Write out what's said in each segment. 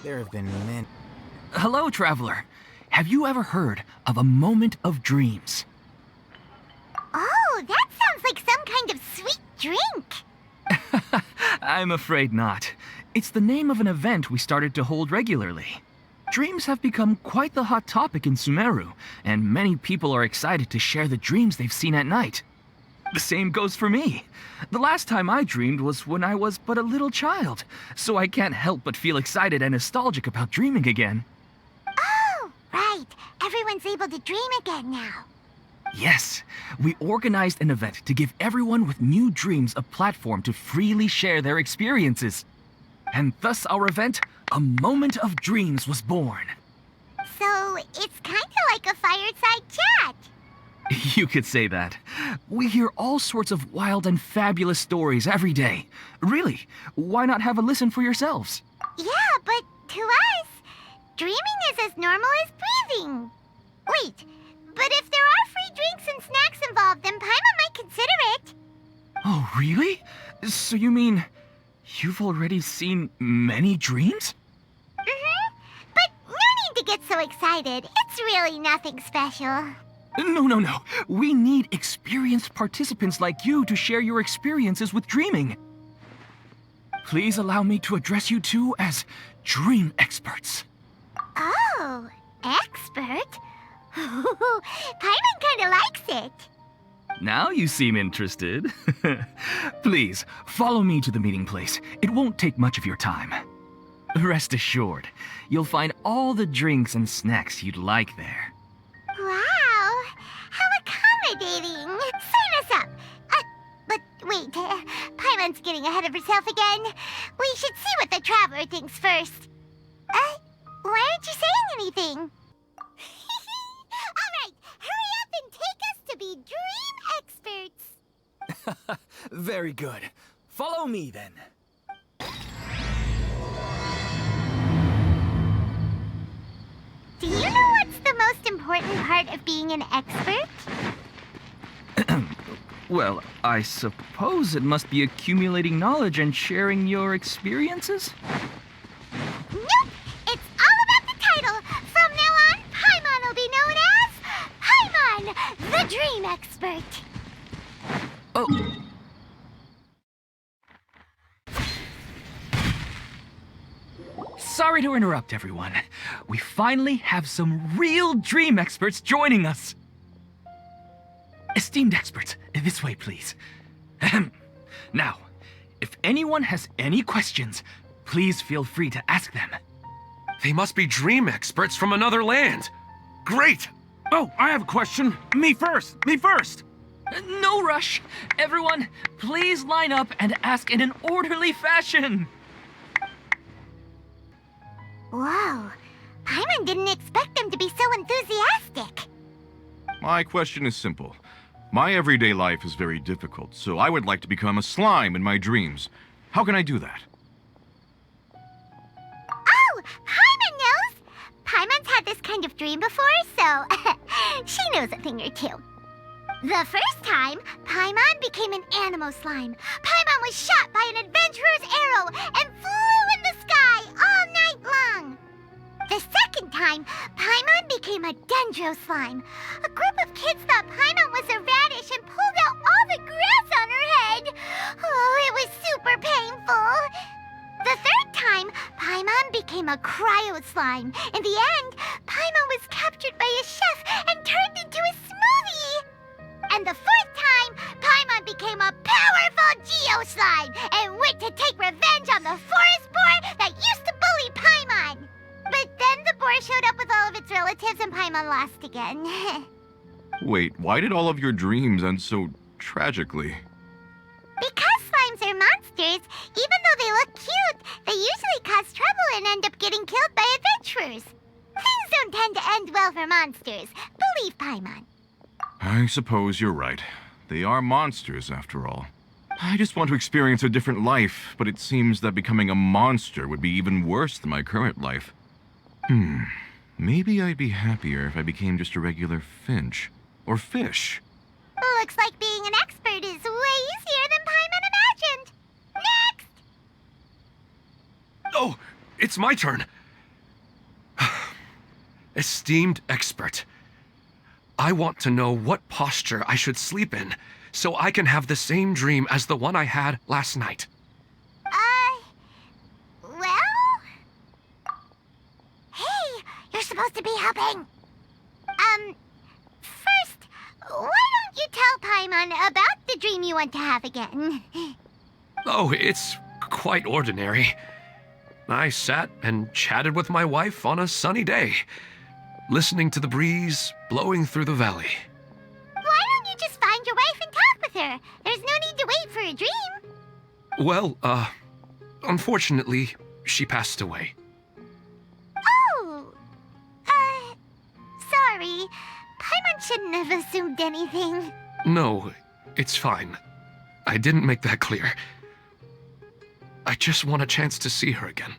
There have been many... Hello, traveler. Have you ever heard of a moment of dreams? Oh, that sounds like some kind of sweet drink. I'm afraid not. It's the name of an event we started to hold regularly. Dreams have become quite the hot topic in Sumeru, and many people are excited to share the dreams they've seen at night. The same goes for me. The last time I dreamed was when I was but a little child, so I can't help but feel excited and nostalgic about dreaming again. Oh, right. Everyone's able to dream again now. Yes, we organized an event to give everyone with new dreams a platform to freely share their experiences. And thus our event, A Moment of Dreams, was born. So, it's kind of like a fireside chat. You could say that. We hear all sorts of wild and fabulous stories every day. Really, why not have a listen for yourselves? Yeah, but to us, dreaming is as normal as breathing. Wait, but if there are free drinks and snacks involved, then Paimon might consider it. Oh, really? So you mean you've already seen many dreams? Mm-hmm. But no need to get so excited. It's really nothing special. No. We need experienced participants like you to share your experiences with dreaming. Please allow me to address you two as dream experts. Oh, expert? Paimon kinda likes it. Now you seem interested. Please, follow me to the meeting place. It won't take much of your time. Rest assured, you'll find all the drinks and snacks you'd like there. Wow, how accommodating. Sign us up. But wait, Paimon's getting ahead of herself again. We should see what the traveler thinks first. Why aren't you saying anything? All right, hurry up and take us to be dream experts. Very good. Follow me then. Do you know what's the most important part of being an expert? Well, I suppose it must be accumulating knowledge and sharing your experiences? Nope! It's all about the title. From now on, Paimon will be known as Paimon, the Dream Expert. Oh. Sorry to interrupt, everyone. We finally have some real dream experts joining us. Esteemed experts, this way, please. Ahem. Now, if anyone has any questions, please feel free to ask them. They must be dream experts from another land. Great! Oh, I have a question. Me first! Me first! No rush. Everyone, please line up and ask in an orderly fashion. Whoa, Paimon didn't expect them to be so enthusiastic. My question is simple. My everyday life is very difficult, so I would like to become a slime in my dreams. How can I do that? Oh, Paimon knows! Paimon's had this kind of dream before, so she knows a thing or two. The first time, Paimon became an animal slime. Paimon was shot by an adventurer's arrow and flew in the sky all night long. The second time, Paimon became a dendro slime. A group of kids thought Paimon was a radish and pulled out all the grass on her head. Oh, it was super painful. The third time, Paimon became a cryo slime. In the end, Paimon was captured by a chef and turned into a smoothie. And the fourth time, Paimon became a powerful Geo slime and went to take revenge on the forest boar that used to bully Paimon. But then the boar showed up with all of its relatives and Paimon lost again. Wait, why did all of your dreams end so tragically? Because slimes are monsters, even though they look cute, they usually cause trouble and end up getting killed by adventurers. Things don't tend to end well for monsters. Believe Paimon. I suppose you're right. They are monsters, after all. I just want to experience a different life, but it seems that becoming a monster would be even worse than my current life. Maybe I'd be happier if I became just a regular finch. Or fish. Looks like being an expert is way easier than Paimon imagined. Next! Oh, it's my turn. esteemed expert, I want to know what posture I should sleep in so I can have the same dream as the one I had last night. Well? Hey, you're supposed to be helping. First, why don't you tell Paimon about the dream you want to have again? Oh, it's quite ordinary. I sat and chatted with my wife on a sunny day, listening to the breeze blowing through the valley. Why don't you just find your wife and talk with her? There's no need to wait for a dream. Well, unfortunately, she passed away. Oh, sorry. Paimon shouldn't have assumed anything. No, it's fine. I didn't make that clear. I just want a chance to see her again.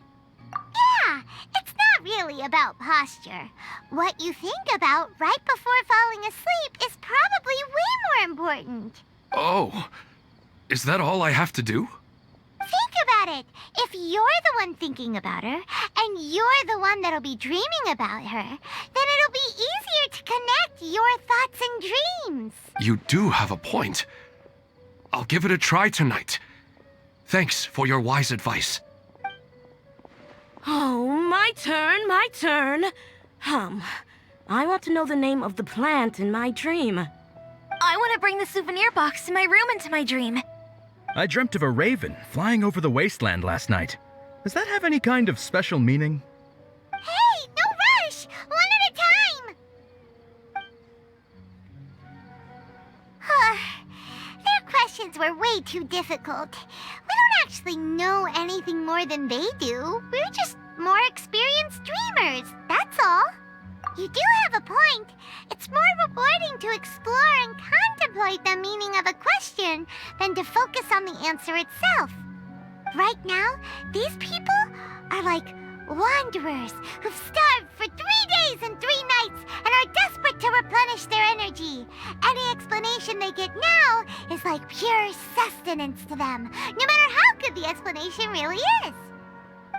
Yeah, it's not really about posture. What you think about right before falling asleep is probably way more important. Oh, is that all I have to do? Think about it. If you're the one thinking about her, and you're the one that'll be dreaming about her, then it'll be easier to connect your thoughts and dreams. You do have a point. I'll give it a try tonight. Thanks for your wise advice. Oh, my turn. I want to know the name of the plant in my dream. I want to bring the souvenir box to my room into my dream. I dreamt of a raven flying over the wasteland last night. Does that have any kind of special meaning? Hey, no rush! One at a time! Their questions were way too difficult. We don't actually know anything more than they do. We're just more experienced dreamers, that's all. You do have a point. It's more rewarding to explore and contemplate the meaning of a question than to focus on the answer itself. Right now, these people are like wanderers who've starved for 3 days and 3 nights and are desperate to replenish their energy. Any explanation they get now is like pure sustenance to them, no matter how good the explanation really is.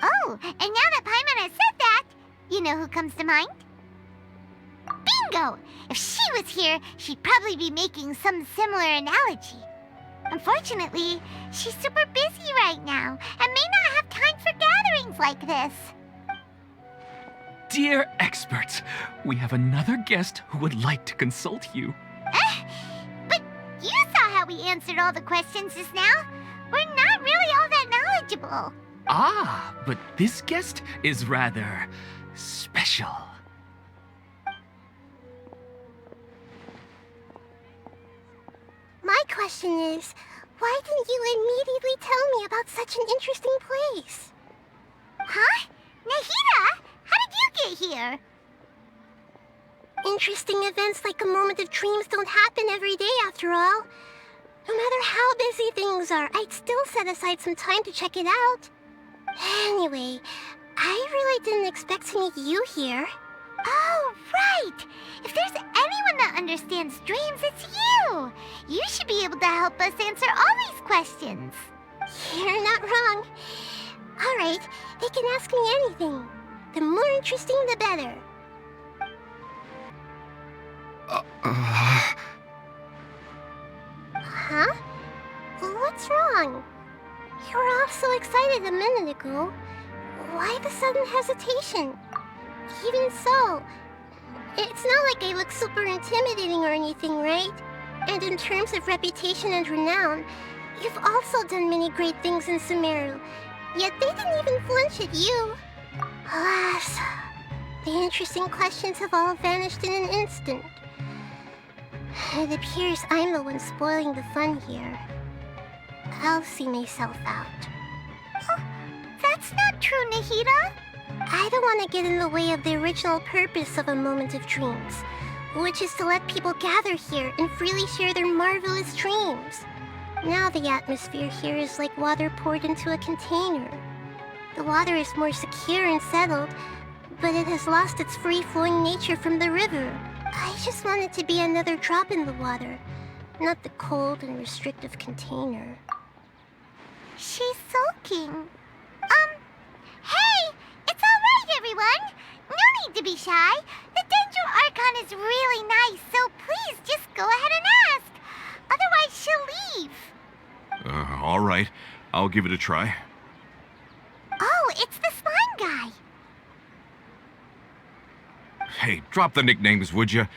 Oh, and now that Paimon has said that, you know who comes to mind? Bingo! If she was here, she'd probably be making some similar analogy. Unfortunately, she's super busy right now and may not have time for gatherings like this. Dear experts, we have another guest who would like to consult you. But you saw how we answered all the questions just now. We're not really all that knowledgeable. Ah, but this guest is rather special. My question is, why didn't you immediately tell me about such an interesting place? Huh? Nahida? How did you get here? Interesting events like a moment of dreams don't happen every day after all. No matter how busy things are, I'd still set aside some time to check it out. Anyway, I really didn't expect to meet you here. Oh, right! If there's anyone that understands dreams, it's you! You should be able to help us answer all these questions. You're not wrong. All right, they can ask me anything. The more interesting, the better. Huh? What's wrong? You were all so excited a minute ago. Why the sudden hesitation? Even so, it's not like I look super intimidating or anything, right? And in terms of reputation and renown, you've also done many great things in Sumeru, yet they didn't even flinch at you. Alas, the interesting questions have all vanished in an instant. It appears I'm the one spoiling the fun here. I'll see myself out. Oh, that's not true, Nahida. I don't want to get in the way of the original purpose of a moment of dreams, which is to let people gather here and freely share their marvelous dreams. Now the atmosphere here is like water poured into a container. The water is more secure and settled, but it has lost its free-flowing nature from the river. I just want it to be another drop in the water, not the cold and restrictive container. She's sulking. Hey! It's all right, everyone! No need to be shy. The Dendro Archon is really nice, so please just go ahead and ask. Otherwise, she'll leave. All right. I'll give it a try. Oh, it's the slime guy. Hey, drop the nicknames, would you?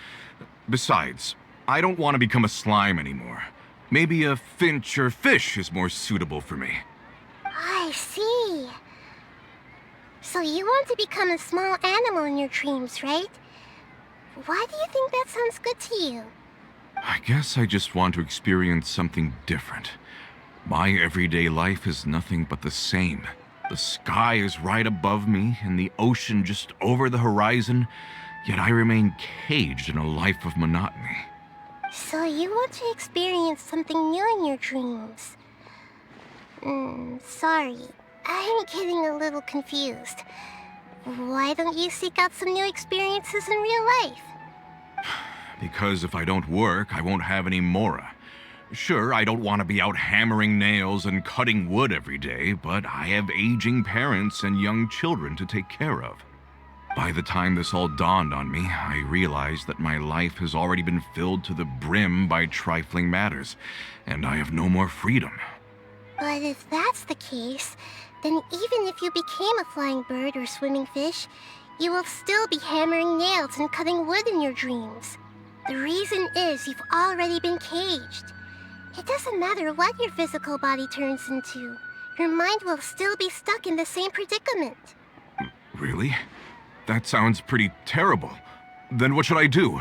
Besides, I don't want to become a slime anymore. Maybe a finch or fish is more suitable for me. I see. So you want to become a small animal in your dreams, right? Why do you think that sounds good to you? I guess I just want to experience something different. My everyday life is nothing but the same. The sky is right above me and the ocean just over the horizon, yet I remain caged in a life of monotony. So you want to experience something new in your dreams? Sorry. I'm getting a little confused. Why don't you seek out some new experiences in real life? Because if I don't work, I won't have any mora. Sure, I don't want to be out hammering nails and cutting wood every day, but I have aging parents and young children to take care of. By the time this all dawned on me, I realized that my life has already been filled to the brim by trifling matters, and I have no more freedom. But if that's the case, then even if you became a flying bird or swimming fish, you will still be hammering nails and cutting wood in your dreams. The reason is you've already been caged. It doesn't matter what your physical body turns into. Your mind will still be stuck in the same predicament. Really? That sounds pretty terrible. Then what should I do?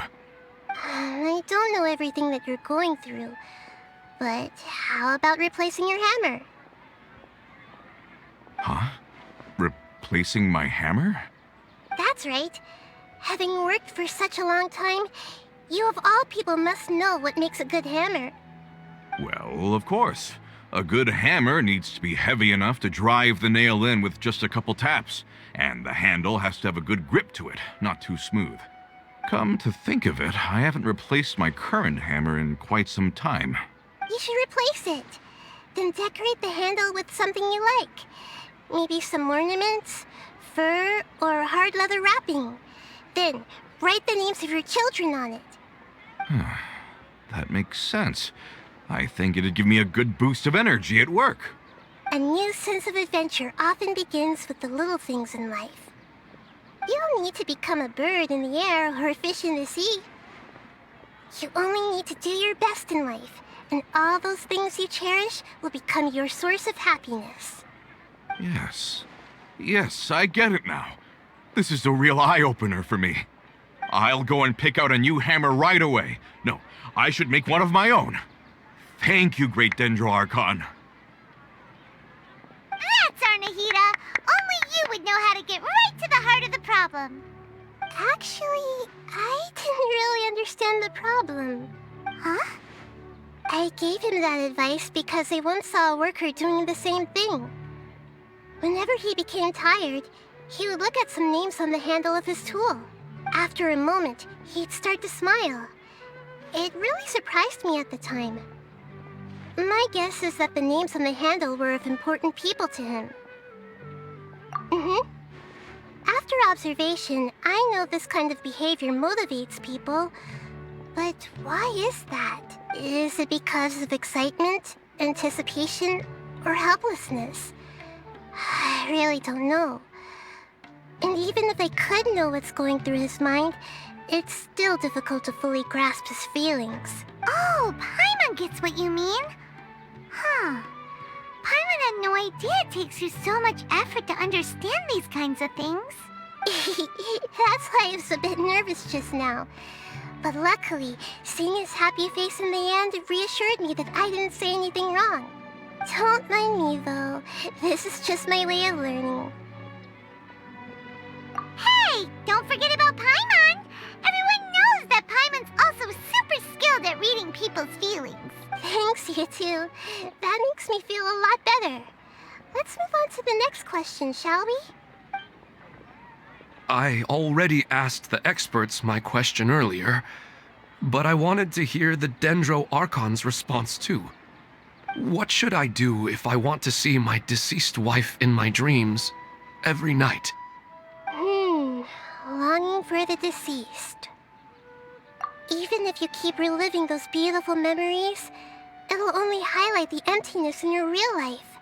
I don't know everything that you're going through, but how about replacing your hammer? Huh? Replacing my hammer? That's right. Having worked for such a long time, you of all people must know what makes a good hammer. Well, of course. A good hammer needs to be heavy enough to drive the nail in with just a couple taps, and the handle has to have a good grip to it, not too smooth. Come to think of it, I haven't replaced my current hammer in quite some time. You should replace it. Then decorate the handle with something you like. Maybe some ornaments, fur, or hard leather wrapping. Then write the names of your children on it. That makes sense. I think it'd give me a good boost of energy at work. A new sense of adventure often begins with the little things in life. You don't need to become a bird in the air or a fish in the sea. You only need to do your best in life, and all those things you cherish will become your source of happiness. Yes. Yes, I get it now. This is a real eye-opener for me. I'll go and pick out a new hammer right away. No, I should make one of my own. Thank you, Great Dendro Archon. That's our Nahida. Only you would know how to get right to the heart of the problem. Actually, I didn't really understand the problem. Huh? I gave him that advice because I once saw a worker doing the same thing. Whenever he became tired, he would look at some names on the handle of his tool. After a moment, he'd start to smile. It really surprised me at the time. My guess is that the names on the handle were of important people to him. After observation, I know this kind of behavior motivates people. But why is that? Is it because of excitement, anticipation, or helplessness? I really don't know. And even if I could know what's going through his mind, it's still difficult to fully grasp his feelings. Oh, Paimon gets what you mean. Huh. Paimon had no idea it takes you so much effort to understand these kinds of things. That's why I was a bit nervous just now. But luckily, seeing his happy face in the end reassured me that I didn't say anything wrong. Don't mind me, though. This is just my way of learning. Hey! Don't forget about Paimon! Everyone knows that Paimon's also super skilled at reading people's feelings. Thanks, you two. That makes me feel a lot better. Let's move on to the next question, shall we? I already asked the experts my question earlier, but I wanted to hear the Dendro Archon's response too. What should I do if I want to see my deceased wife in my dreams every night? Long longing for the deceased. Even if you keep reliving those beautiful memories, it'll only highlight the emptiness in your real life.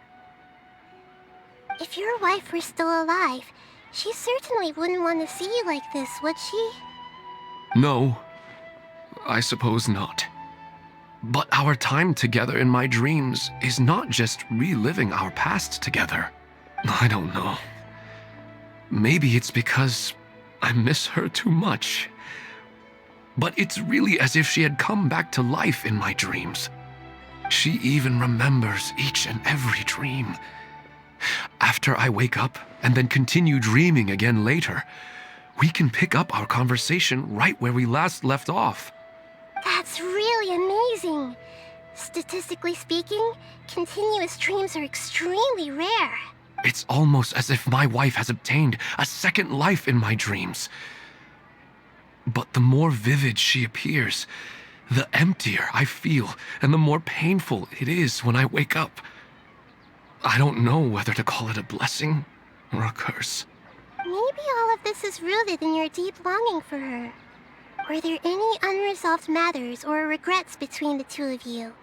If your wife were still alive, she certainly wouldn't want to see you like this, would she? No, I suppose not. But our time together in my dreams is not just reliving our past together. I don't know. Maybe it's because I miss her too much. But it's really as if she had come back to life in my dreams. She even remembers each and every dream. After I wake up and then continue dreaming again later, we can pick up our conversation right where we last left off. That's really amazing. Statistically speaking, continuous dreams are extremely rare. It's almost as if my wife has obtained a second life in my dreams. But the more vivid she appears, the emptier I feel and the more painful it is when I wake up. I don't know whether to call it a blessing or a curse. Maybe all of this is rooted in your deep longing for her. Were there any unresolved matters or regrets between the two of you?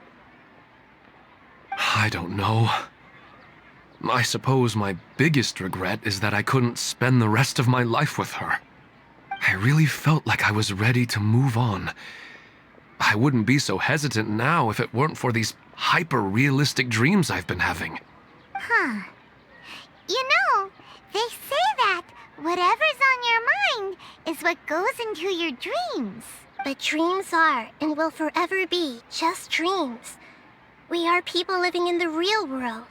I don't know. I suppose my biggest regret is that I couldn't spend the rest of my life with her. I really felt like I was ready to move on. I wouldn't be so hesitant now if it weren't for these hyper-realistic dreams I've been having. Huh. You know, they say that whatever's on your mind is what goes into your dreams. But dreams are and will forever be just dreams. We are people living in the real world.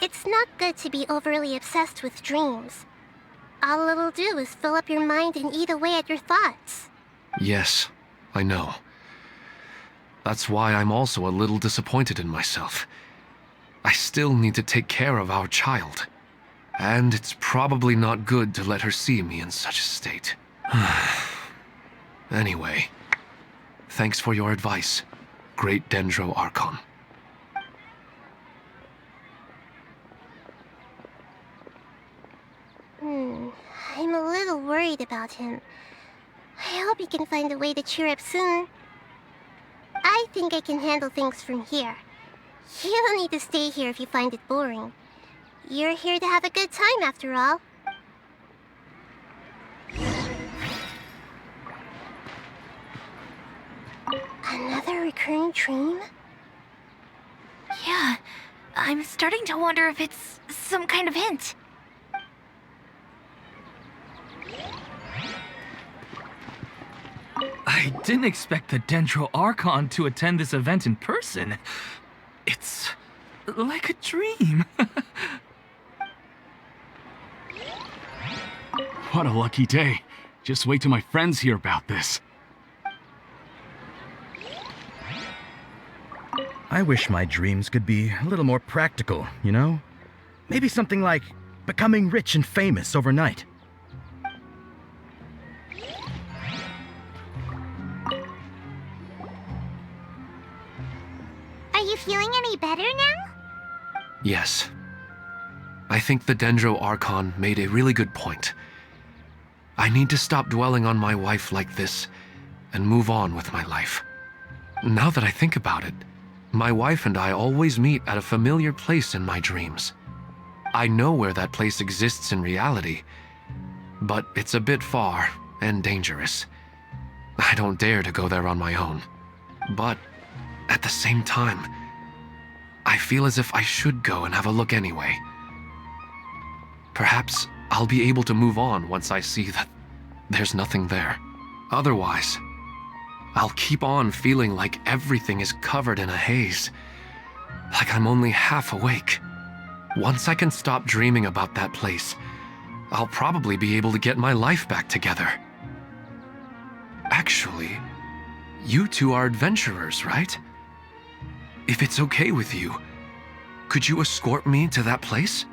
It's not good to be overly obsessed with dreams. All it'll do is fill up your mind and eat away at your thoughts. Yes, I know. That's why I'm also a little disappointed in myself. I still need to take care of our child. And it's probably not good to let her see me in such a state. Anyway, thanks for your advice, Great Dendro Archon. I'm a little worried about him. I hope he can find a way to cheer up soon. I think I can handle things from here. You don't need to stay here if you find it boring. You're here to have a good time, after all. Another recurring dream? Yeah, I'm starting to wonder if it's some kind of hint. I didn't expect the Dendro Archon to attend this event in person. It's like a dream. What a lucky day. Just wait till my friends hear about this. I wish my dreams could be a little more practical, you know? Maybe something like becoming rich and famous overnight. Are you feeling any better now? Yes. I think the Dendro Archon made a really good point. I need to stop dwelling on my wife like this and move on with my life. Now that I think about it, my wife and I always meet at a familiar place in my dreams. I know where that place exists in reality, but it's a bit far and dangerous. I don't dare to go there on my own. But at the same time, I feel as if I should go and have a look anyway. Perhaps I'll be able to move on once I see that there's nothing there. Otherwise, I'll keep on feeling like everything is covered in a haze, like I'm only half awake. Once I can stop dreaming about that place, I'll probably be able to get my life back together. Actually, you two are adventurers, right? If it's okay with you, could you escort me to that place?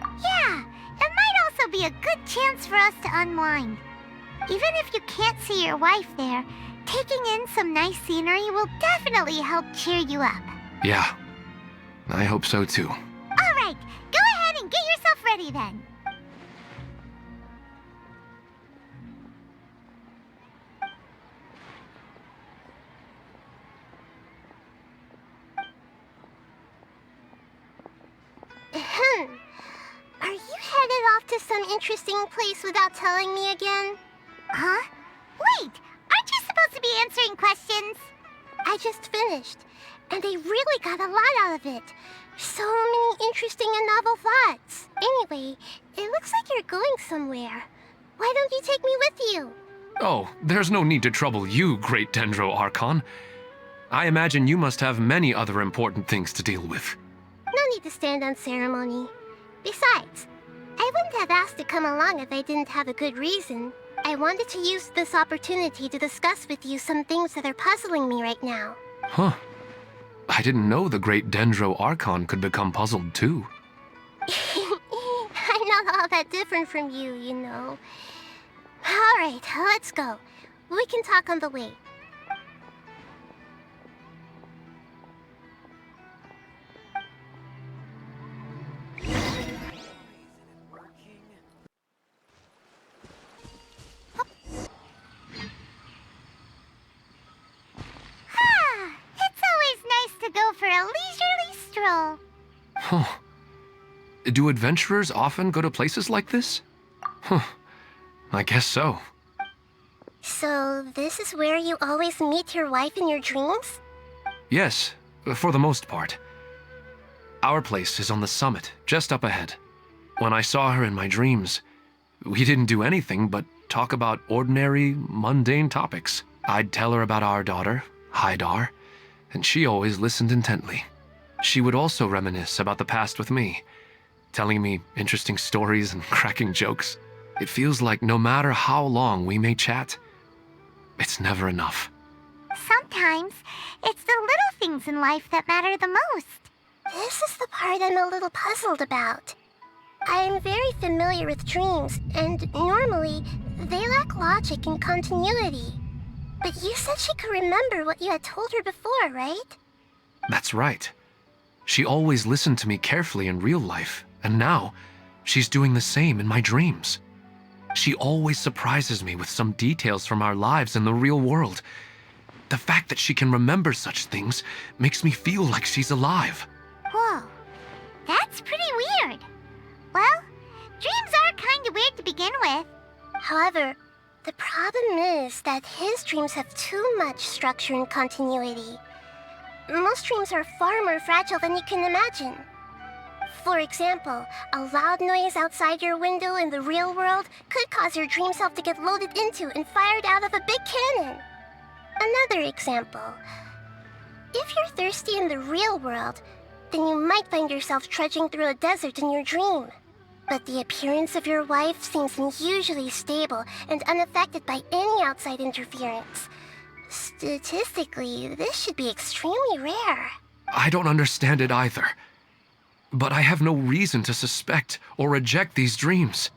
Yeah, it might also be a good chance for us to unwind. Even if you can't see your wife there, taking in some nice scenery will definitely help cheer you up. Yeah, I hope so too. All right, go ahead and get yourself ready then. some interesting place without telling me again? Huh? Wait, aren't you supposed to be answering questions? I just finished, and I really got a lot out of it. So many interesting and novel thoughts. Anyway, it looks like you're going somewhere. Why don't you take me with you? Oh, there's no need to trouble you, Great Dendro Archon. I imagine you must have many other important things to deal with. No need to stand on ceremony. Besides, I wouldn't have asked to come along if I didn't have a good reason. I wanted to use this opportunity to discuss with you some things that are puzzling me right now. Huh. I didn't know the Great Dendro Archon could become puzzled too. I'm not all that different from you, you know. Alright, let's go. We can talk on the way. It's always nice to go for a leisurely stroll. Huh. Do adventurers often go to places like this? Huh. I guess so. So, this is where you always meet your wife in your dreams? Yes, for the most part. Our place is on the summit, just up ahead. When I saw her in my dreams, we didn't do anything but talk about ordinary, mundane topics. I'd tell her about our daughter, Haidar, and she always listened intently. She would also reminisce about the past with me, telling me interesting stories and cracking jokes. It feels like no matter how long we may chat, it's never enough. Sometimes, it's the little things in life that matter the most. This is the part I'm a little puzzled about. I'm very familiar with dreams, and normally, they lack logic and continuity. But you said she could remember what you had told her before, right? That's right. She always listened to me carefully in real life, and now, she's doing the same in my dreams. She always surprises me with some details from our lives in the real world. The fact that she can remember such things makes me feel like she's alive. Whoa, that's pretty weird. Well, dreams are kind of weird to begin with. However, the problem is that his dreams have too much structure and continuity. Most dreams are far more fragile than you can imagine. For example, a loud noise outside your window in the real world could cause your dream self to get loaded into and fired out of a big cannon. Another example. If you're thirsty in the real world, then you might find yourself trudging through a desert in your dream. But the appearance of your wife seems unusually stable and unaffected by any outside interference. Statistically, this should be extremely rare. I don't understand it either. But I have no reason to suspect or reject these dreams.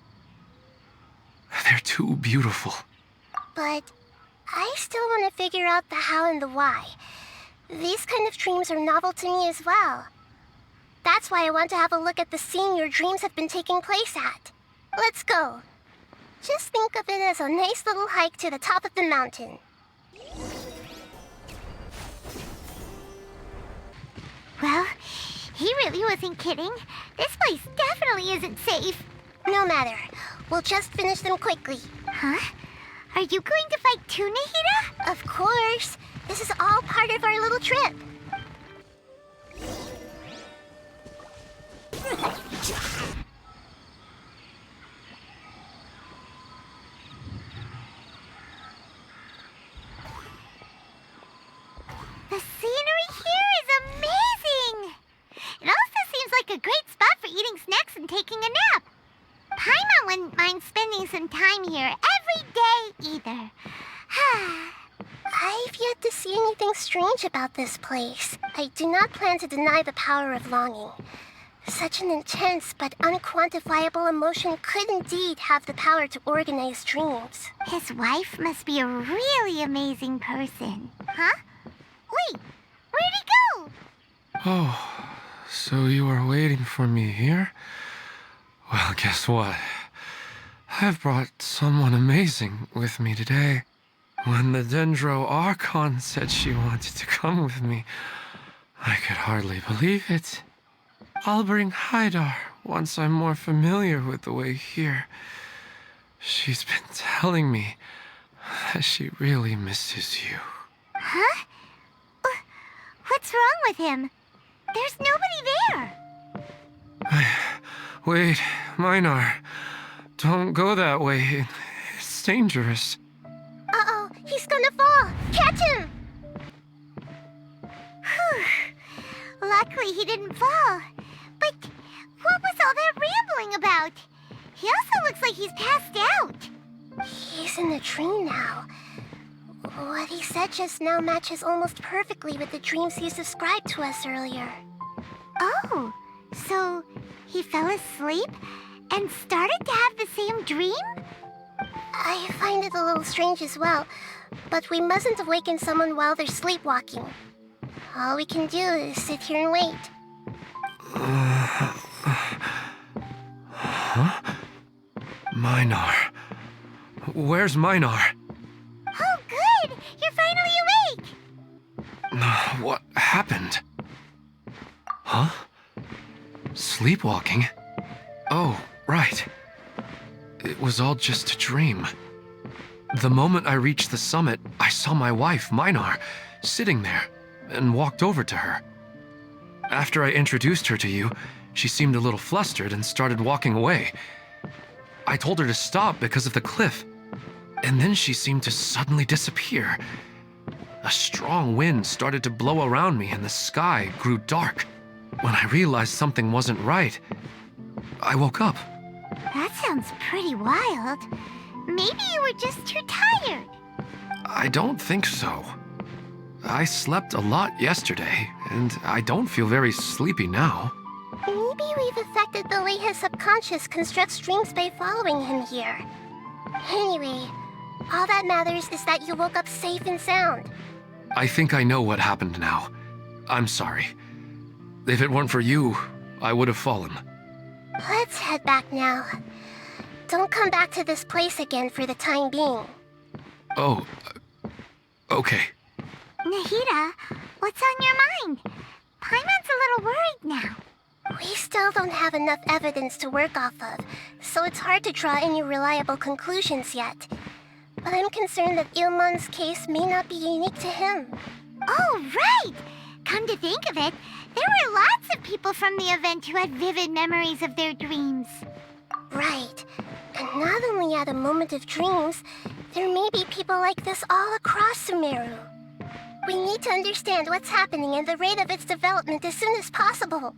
They're too beautiful. But I still want to figure out the how and the why. These kind of dreams are novel to me as well. That's why I want to have a look at the scene your dreams have been taking place at. Let's go. Just think of it as a nice little hike to the top of the mountain. Well, he really wasn't kidding. This place definitely isn't safe. No matter. We'll just finish them quickly. Huh? Are you going to fight too, Nahida? Of course. This is all part of our little trip. The scenery here is amazing! It also seems like a great spot for eating snacks and taking a nap. Paimon wouldn't mind spending some time here every day either. I've yet to see anything strange about this place. I do not plan to deny the power of longing. Such an intense but unquantifiable emotion could indeed have the power to organize dreams. His wife must be a really amazing person. Huh? Wait, where'd he go? Oh, so you are waiting for me here? Well, guess what? I've brought someone amazing with me today. When the Dendro Archon said she wanted to come with me, I could hardly believe it. I'll bring Haidar once I'm more familiar with the way here, she's been telling me that she really misses you. Huh? What's wrong with him? There's nobody there. Wait, Minar. Don't go that way. It's dangerous. Uh-oh, he's gonna fall. Catch him! Whew. Luckily he didn't fall. But what was all that rambling about? He also looks like he's passed out. He's in the dream now. What he said just now matches almost perfectly with the dreams he's described to us earlier. Oh, so he fell asleep and started to have the same dream? I find it a little strange as well, but we mustn't awaken someone while they're sleepwalking. All we can do is sit here and wait. Huh? Minar. Where's Minar? Oh, good! You're finally awake! What happened? Huh? Sleepwalking? Oh, right. It was all just a dream. The moment I reached the summit, I saw my wife, Minar, sitting there, and walked over to her. After I introduced her to you, she seemed a little flustered and started walking away. I told her to stop because of the cliff, and then she seemed to suddenly disappear. A strong wind started to blow around me and the sky grew dark. When I realized something wasn't right, I woke up. That sounds pretty wild. Maybe you were just too tired. I don't think so. I slept a lot yesterday, and I don't feel very sleepy now. Maybe we've affected the way his subconscious constructs dreams by following him here. Anyway, all that matters is that you woke up safe and sound. I think I know what happened now. I'm sorry. If it weren't for you, I would have fallen. Let's head back now. Don't come back to this place again for the time being. Oh, okay. Nahida, what's on your mind? Paimon's a little worried now. We still don't have enough evidence to work off of, so it's hard to draw any reliable conclusions yet. But I'm concerned that Ilmon's case may not be unique to him. Oh, right! Come to think of it, there were lots of people from the event who had vivid memories of their dreams. Right. And not only at a moment of dreams, there may be people like this all across Sumeru. We need to understand what's happening and the rate of its development as soon as possible.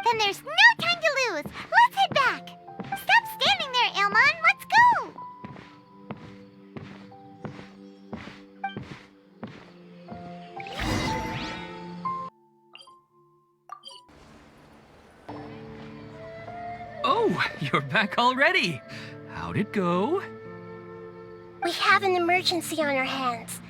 Then there's no time to lose. Let's head back. Stop standing there, Ilmon. Let's go. Oh, you're back already. How'd it go? We have an emergency on our hands.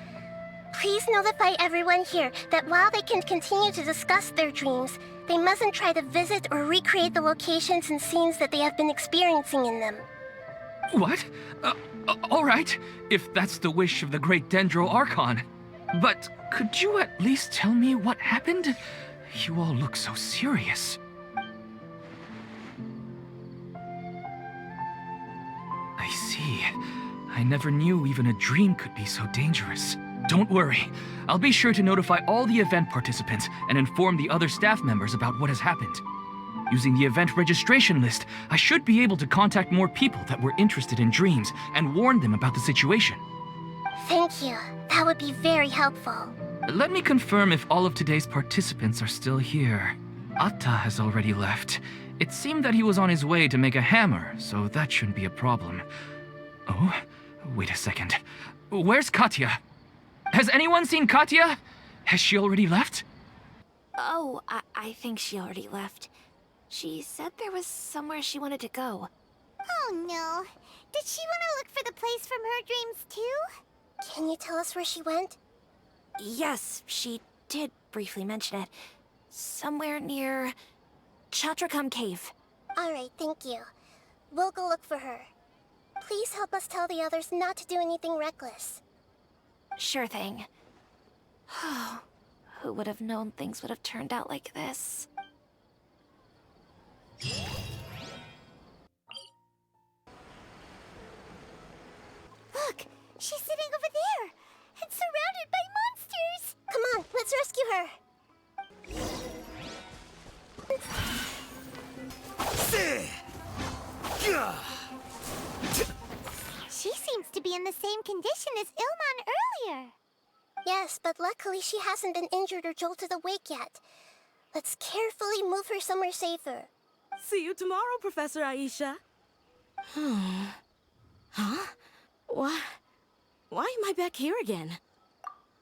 Please notify everyone here that while they can continue to discuss their dreams, they mustn't try to visit or recreate the locations and scenes that they have been experiencing in them. What? All right, if that's the wish of the great Dendro Archon. But could you at least tell me what happened? You all look so serious. I see. I never knew even a dream could be so dangerous. Don't worry. I'll be sure to notify all the event participants and inform the other staff members about what has happened. Using the event registration list, I should be able to contact more people that were interested in dreams and warn them about the situation. Thank you. That would be very helpful. Let me confirm if all of today's participants are still here. Atta has already left. It seemed that he was on his way to make a hammer, so that shouldn't be a problem. Oh, wait a second. Where's Katya? Has anyone seen Katya? Has she already left? Oh, I think she already left. She said there was somewhere she wanted to go. Oh no. Did she want to look for the place from her dreams too? Can you tell us where she went? Yes, she did briefly mention it. Somewhere near Chatrakam Cave. Alright, thank you. We'll go look for her. Please help us tell the others not to do anything reckless. Sure thing. Who would have known things would have turned out like this? She's sitting over there and surrounded by monsters. Come on, let's rescue her. She seems to be in the same condition as Ilman earlier. Yes, but luckily she hasn't been injured or jolted awake yet. Let's carefully move her somewhere safer. See you tomorrow, Professor Aisha. Huh? Why am I back here again?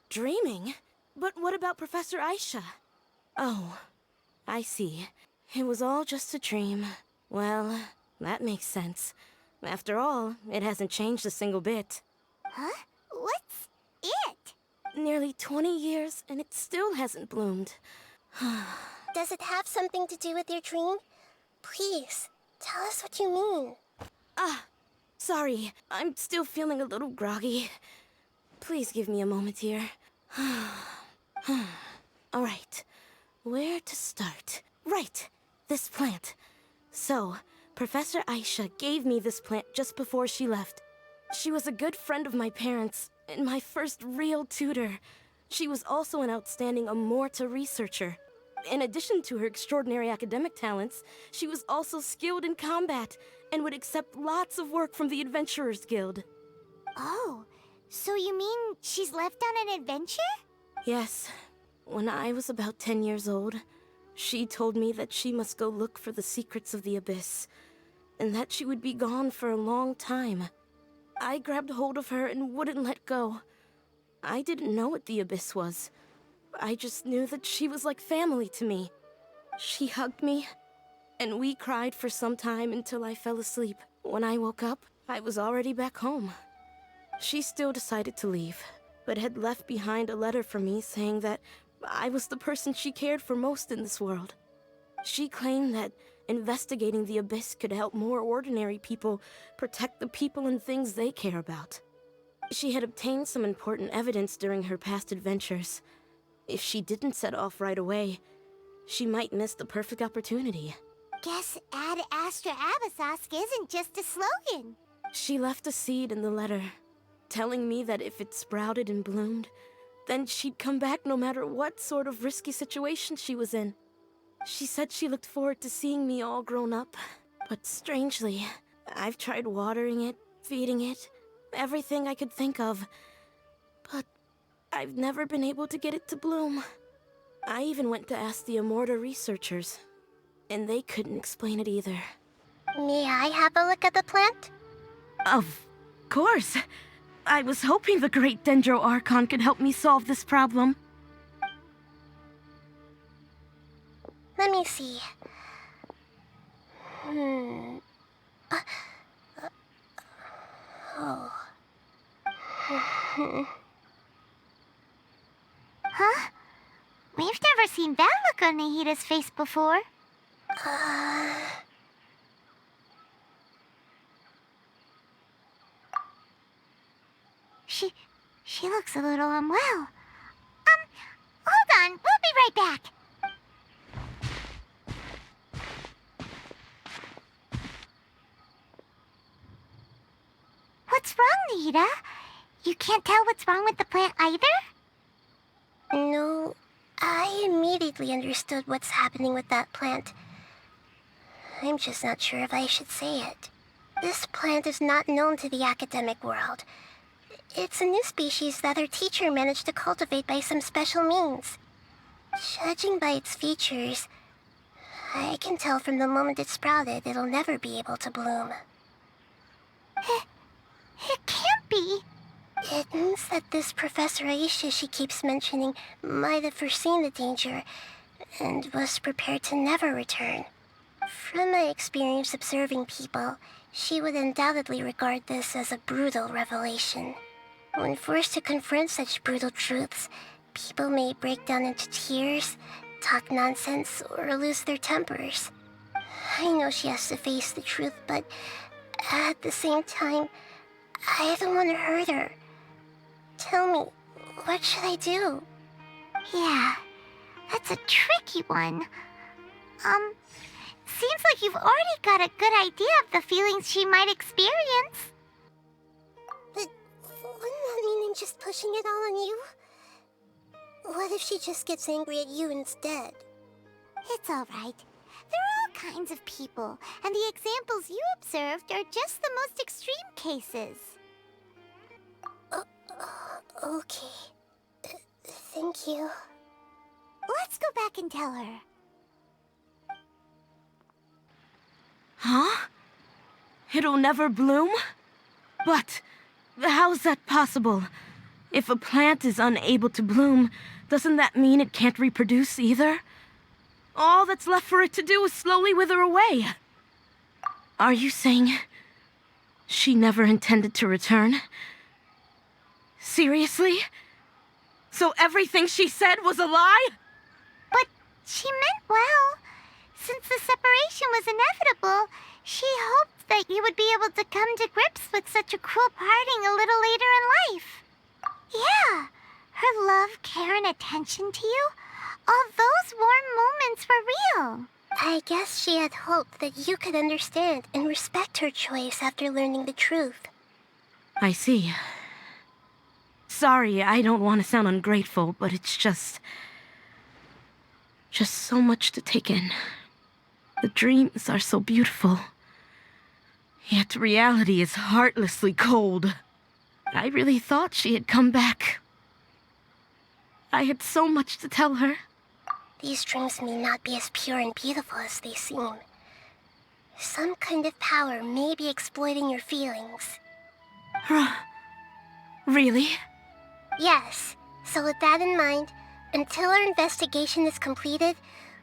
Dreaming? But what about Professor Aisha? Oh, I see. It was all just a dream. Well, that makes sense. After all, it hasn't changed a single bit. Huh? What's it? Nearly 20 years, and it still hasn't bloomed. Does it have something to do with your dream? Please, tell us what you mean. Sorry. I'm still feeling a little groggy. Please give me a moment here. Alright. Where to start? Right. This plant. So, Professor Aisha gave me this plant just before she left. She was a good friend of my parents, and my first real tutor. She was also an outstanding Amorta researcher. In addition to her extraordinary academic talents, she was also skilled in combat and would accept lots of work from the Adventurers Guild. Oh, so you mean she's left on an adventure? Yes. When I was about 10 years old, she told me that she must go look for the secrets of the Abyss, and that she would be gone for a long time. I grabbed hold of her and wouldn't let go. I didn't know what the Abyss was. I just knew that she was like family to me. She hugged me, and we cried for some time until I fell asleep. When I woke up, I was already back home. She still decided to leave, but had left behind a letter for me saying that I was the person she cared for most in this world. She claimed that investigating the Abyss could help more ordinary people protect the people and things they care about. She had obtained some important evidence during her past adventures. If she didn't set off right away, she might miss the perfect opportunity. Guess Ad Astra Abyssosque isn't just a slogan. She left a seed in the letter, telling me that if it sprouted and bloomed, then she'd come back no matter what sort of risky situation she was in. She said she looked forward to seeing me all grown up. But strangely, I've tried watering it, feeding it, everything I could think of. But I've never been able to get it to bloom. I even went to ask the Amorta researchers, and they couldn't explain it either. May I have a look at the plant? Of course. I was hoping the great Dendro Archon could help me solve this problem. Let me see. Oh. Huh? We've never seen that look on Nahida's face before. She looks a little unwell. Hold on, we'll be right back. What's wrong, Nahida? You can't tell what's wrong with the plant either? No, I immediately understood what's happening with that plant. I'm just not sure if I should say it. This plant is not known to the academic world. It's a new species that our teacher managed to cultivate by some special means. Judging by its features, I can tell from the moment it sprouted it'll never be able to bloom. It can't be. It means that this Professor Aisha she keeps mentioning might have foreseen the danger and was prepared to never return. From my experience observing people, she would undoubtedly regard this as a brutal revelation. When forced to confront such brutal truths, people may break down into tears, talk nonsense, or lose their tempers. I know she has to face the truth, but at the same time, I don't want to hurt her. Tell me, what should I do? Yeah, that's a tricky one. Seems like you've already got a good idea of the feelings she might experience. But what mean I'm just pushing it all on you? What if she just gets angry at you instead? It's alright. There are all kinds of people, and the examples you observed are just the most extreme cases. Okay. Thank you. Let's go back and tell her. Huh? It'll never bloom? But how's that possible? If a plant is unable to bloom, doesn't that mean it can't reproduce either? All that's left for it to do is slowly wither away. Are you saying she never intended to return? Seriously? So everything she said was a lie? But she meant well. Since the separation was inevitable, she hoped that you would be able to come to grips with such a cruel parting a little later in life. Yeah, her love, care, and attention to you, all those warm moments were real. I guess she had hoped that you could understand and respect her choice after learning the truth. I see. Sorry, I don't want to sound ungrateful, but it's just so much to take in. The dreams are so beautiful. Yet reality is heartlessly cold. I really thought she had come back. I had so much to tell her. These dreams may not be as pure and beautiful as they seem. Some kind of power may be exploiting your feelings. Really? Yes. So with that in mind, until our investigation is completed,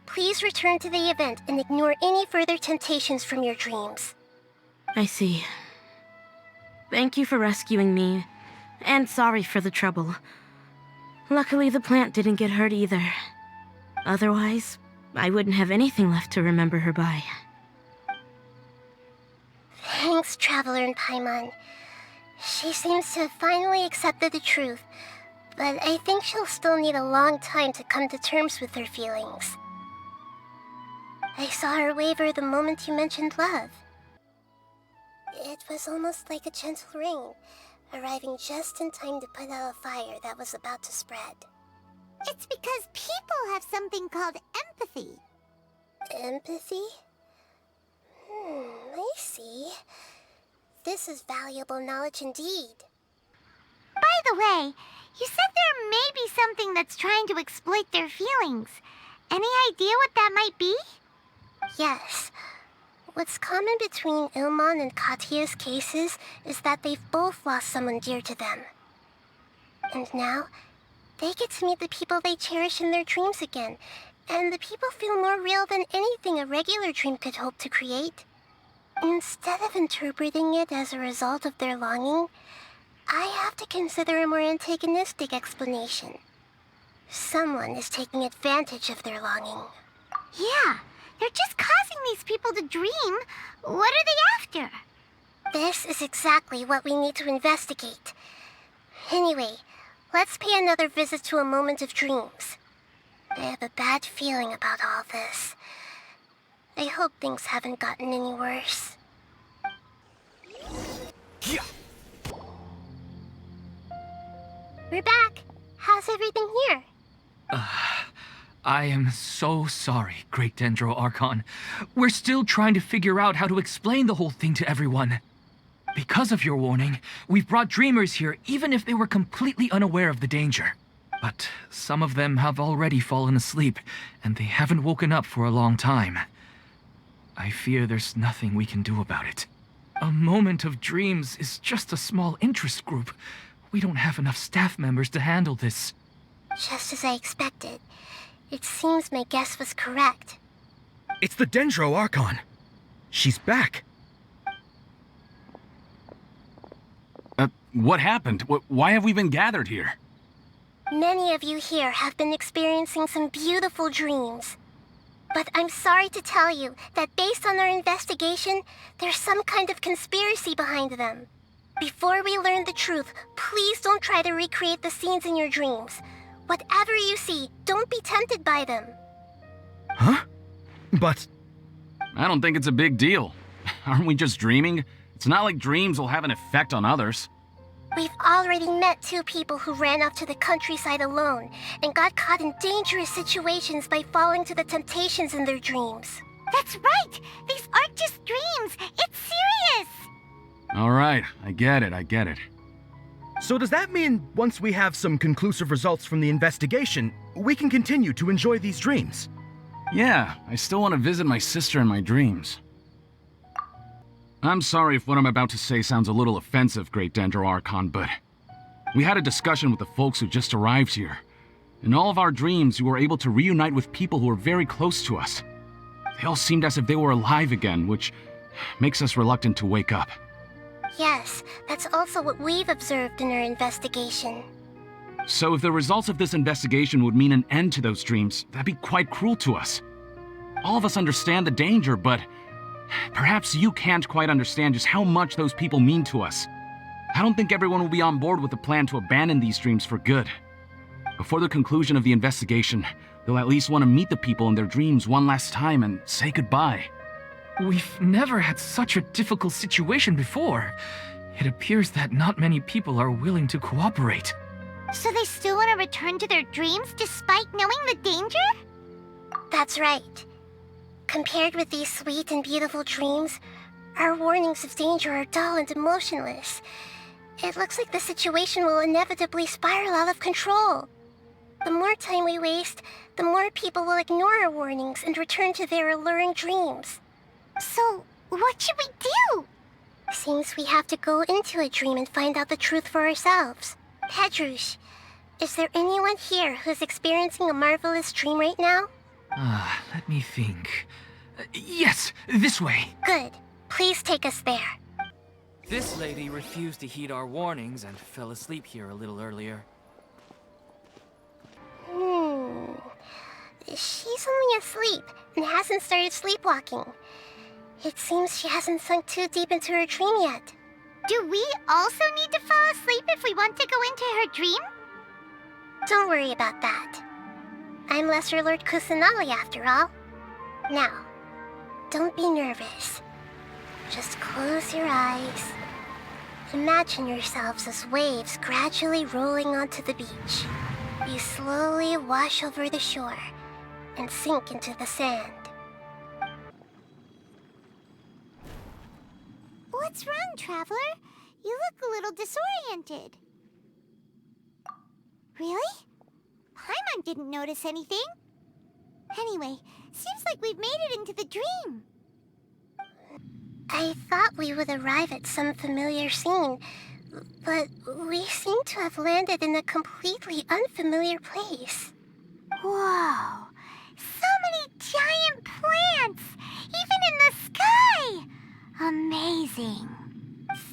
please return to the event and ignore any further temptations from your dreams. I see. Thank you for rescuing me, and sorry for the trouble. Luckily, the plant didn't get hurt either. Otherwise, I wouldn't have anything left to remember her by. Thanks, Traveler and Paimon. She seems to have finally accepted the truth, but I think she'll still need a long time to come to terms with her feelings. I saw her waver the moment you mentioned love. It was almost like a gentle rain, arriving just in time to put out a fire that was about to spread. It's because people have something called empathy. Empathy? I see. This is valuable knowledge indeed. By the way, you said there may be something that's trying to exploit their feelings. Any idea what that might be? Yes. What's common between Ilmon and Katya's cases is that they've both lost someone dear to them. And now, they get to meet the people they cherish in their dreams again, and the people feel more real than anything a regular dream could hope to create. Instead of interpreting it as a result of their longing, I have to consider a more antagonistic explanation. Someone is taking advantage of their longing. Yeah, they're just causing these people to dream. What are they after? This is exactly what we need to investigate. Anyway, let's pay another visit to a moment of dreams. I have a bad feeling about all this. I hope things haven't gotten any worse. We're back. How's everything here? I am so sorry, Great Dendro Archon. We're still trying to figure out how to explain the whole thing to everyone. Because of your warning, we've brought dreamers here even if they were completely unaware of the danger. But some of them have already fallen asleep, and they haven't woken up for a long time. I fear there's nothing we can do about it. A moment of dreams is just a small interest group. We don't have enough staff members to handle this. Just as I expected. It seems my guess was correct. It's the Dendro Archon. She's back. What happened? Why have we been gathered here? Many of you here have been experiencing some beautiful dreams. But I'm sorry to tell you that based on our investigation, there's some kind of conspiracy behind them. Before we learn the truth, please don't try to recreate the scenes in your dreams. Whatever you see, don't be tempted by them. Huh? But... I don't think it's a big deal. Aren't we just dreaming? It's not like dreams will have an effect on others. We've already met 2 people who ran off to the countryside alone and got caught in dangerous situations by falling to the temptations in their dreams. That's right! These aren't just dreams! It's serious! Alright, I get it. So does that mean once we have some conclusive results from the investigation, we can continue to enjoy these dreams? Yeah, I still want to visit my sister in my dreams. I'm sorry if what I'm about to say sounds a little offensive, Great Dendro Archon, but we had a discussion with the folks who just arrived here. In all of our dreams, we were able to reunite with people who were very close to us. They all seemed as if they were alive again, which makes us reluctant to wake up. Yes, that's also what we've observed in our investigation. So if the results of this investigation would mean an end to those dreams, that'd be quite cruel to us. All of us understand the danger, but perhaps you can't quite understand just how much those people mean to us. I don't think everyone will be on board with the plan to abandon these dreams for good. Before the conclusion of the investigation, they'll at least want to meet the people in their dreams one last time and say goodbye. We've never had such a difficult situation before. It appears that not many people are willing to cooperate. So they still want to return to their dreams despite knowing the danger? That's right. Compared with these sweet and beautiful dreams, our warnings of danger are dull and emotionless. It looks like the situation will inevitably spiral out of control. The more time we waste, the more people will ignore our warnings and return to their alluring dreams. So, what should we do? Seems we have to go into a dream and find out the truth for ourselves. Pedrush, is there anyone here who's experiencing a marvelous dream right now? Let me think. Yes, this way. Good. Please take us there. This lady refused to heed our warnings and fell asleep here a little earlier. She's only asleep and hasn't started sleepwalking. It seems she hasn't sunk too deep into her dream yet. Do we also need to fall asleep if we want to go into her dream? Don't worry about that. I'm Lesser Lord Kusanali after all. Now, don't be nervous. Just close your eyes. Imagine yourselves as waves gradually rolling onto the beach. You slowly wash over the shore and sink into the sand. What's wrong, Traveler? You look a little disoriented. Really? Paimon didn't notice anything. Anyway, seems like we've made it into the dream. I thought we would arrive at some familiar scene, but we seem to have landed in a completely unfamiliar place. Whoa! So many giant plants! Even in the sky! Amazing.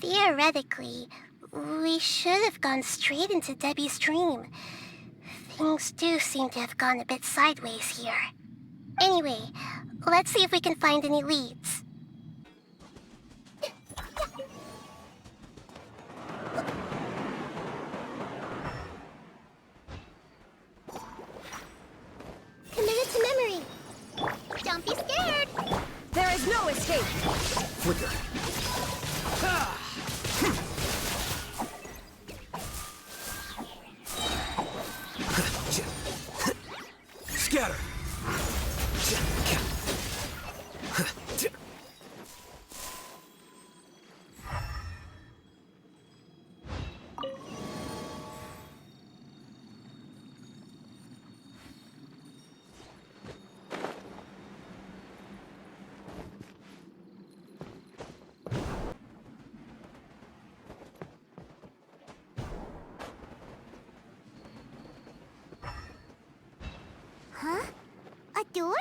Theoretically, we should have gone straight into Debbie's dream. Things do seem to have gone a bit sideways here. Anyway, let's see if we can find any leads. Committed to memory. Don't be scared! There is no escape! Flicker. Scatter! Huh? A door?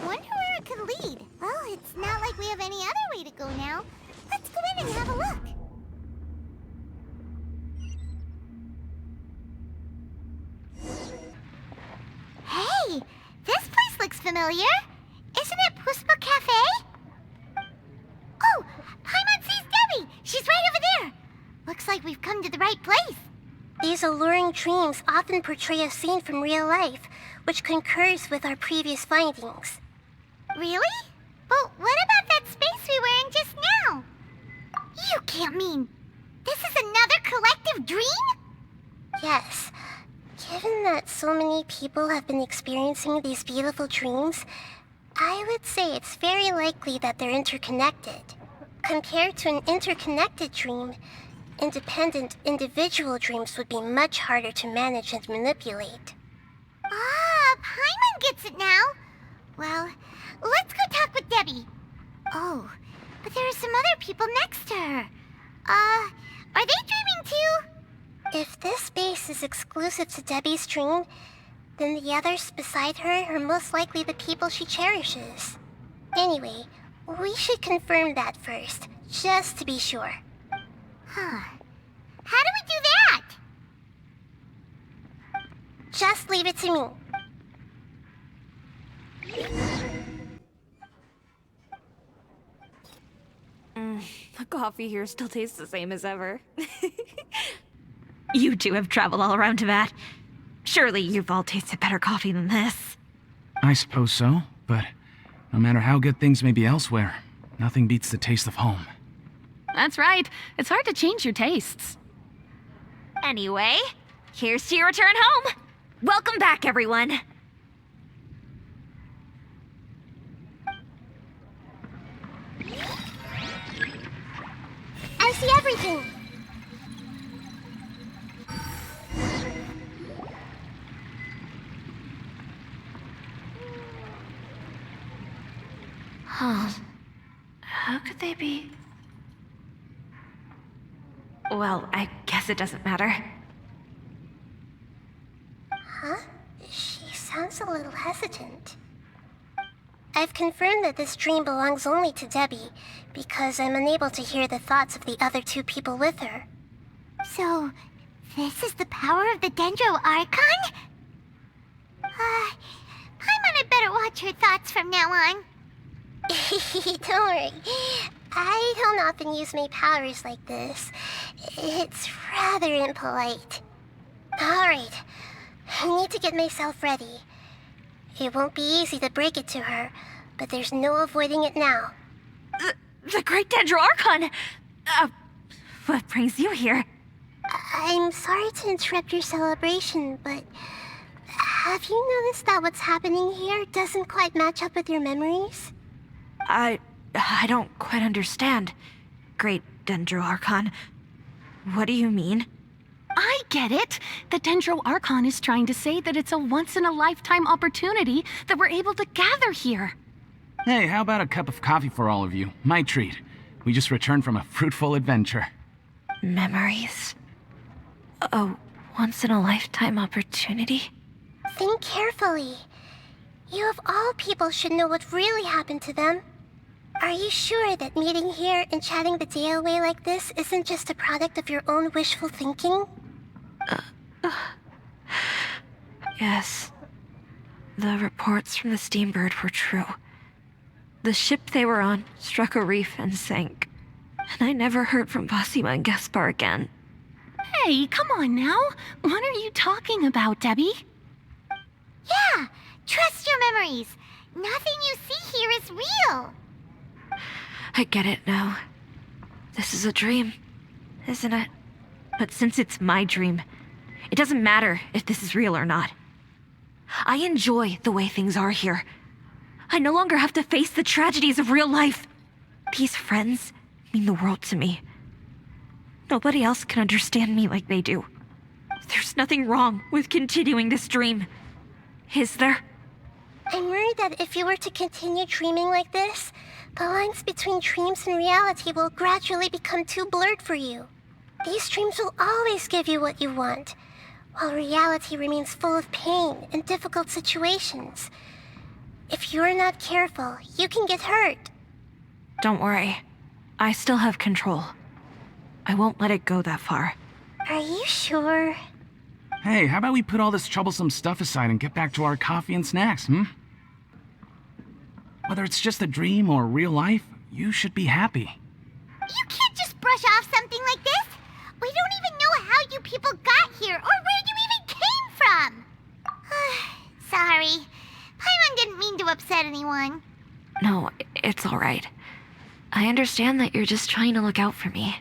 Wonder where it could lead. Well, it's not like we have any other way to go now. Let's go in and have a look. Hey! This place looks familiar. Isn't it Puspa Cafe? Oh! Paimon sees Debbie! She's right over there! Looks like we've come to the right place. These alluring dreams often portray a scene from real life, which concurs with our previous findings. Really? But what about that space we were in just now? You can't mean... This people have been experiencing these beautiful dreams, I would say it's very likely that they're interconnected. Compared to an interconnected dream, independent individual dreams would be much harder to manage and manipulate. Ah, Paimon gets it now. Well, let's go talk with Debbie. Oh, but there are some other people next to her. Are they dreaming too? If this space is exclusive to Debbie's dream, then the others beside her are most likely the people she cherishes. Anyway, we should confirm that first, just to be sure. Huh. How do we do that? Just leave it to me. The coffee here still tastes the same as ever. You two have traveled all around Tibet. Surely you've all tasted better coffee than this. I suppose so, but no matter how good things may be elsewhere, nothing beats the taste of home. That's right. It's hard to change your tastes. Anyway, here's to your return home. Welcome back, everyone. I see everything. Huh. How could they be? Well, I guess it doesn't matter. Huh? She sounds a little hesitant. I've confirmed that this dream belongs only to Debbie, because I'm unable to hear the thoughts of the other two people with her. So, this is the power of the Dendro Archon? Paimon had better watch her thoughts from now on. Don't worry. I don't often use my powers like this. It's rather impolite. Alright, I need to get myself ready. It won't be easy to break it to her, but there's no avoiding it now. The Great Dendro Archon! What brings you here? I'm sorry to interrupt your celebration, but have you noticed that what's happening here doesn't quite match up with your memories? I don't quite understand. Great Dendro Archon. What do you mean? I get it. The Dendro Archon is trying to say that it's a once-in-a-lifetime opportunity that we're able to gather here. Hey, how about a cup of coffee for all of you? My treat. We just returned from a fruitful adventure. Memories? A once-in-a-lifetime opportunity? Think carefully. You of all people should know what really happened to them. Are you sure that meeting here and chatting the day away like this isn't just a product of your own wishful thinking? Yes. The reports from the Steambird were true. The ship they were on struck a reef and sank. And I never heard from Basima and Gaspar again. Hey, come on now. What are you talking about, Debbie? Yeah, trust your memories. Nothing you see here is real. I get it now. This is a dream, isn't it? But since it's my dream, it doesn't matter if this is real or not. I enjoy the way things are here. I no longer have to face the tragedies of real life. These friends mean the world to me. Nobody else can understand me like they do. There's nothing wrong with continuing this dream. Is there? I'm worried that if you were to continue dreaming like this, the lines between dreams and reality will gradually become too blurred for you. These dreams will always give you what you want, while reality remains full of pain and difficult situations. If you're not careful, you can get hurt. Don't worry. I still have control. I won't let it go that far. Are you sure? Hey, how about we put all this troublesome stuff aside and get back to our coffee and snacks, hmm? Whether it's just a dream or real life, you should be happy. You can't just brush off something like this. We don't even know how you people got here or where you even came from. Sorry. Paimon didn't mean to upset anyone. No, it's all right. I understand that you're just trying to look out for me.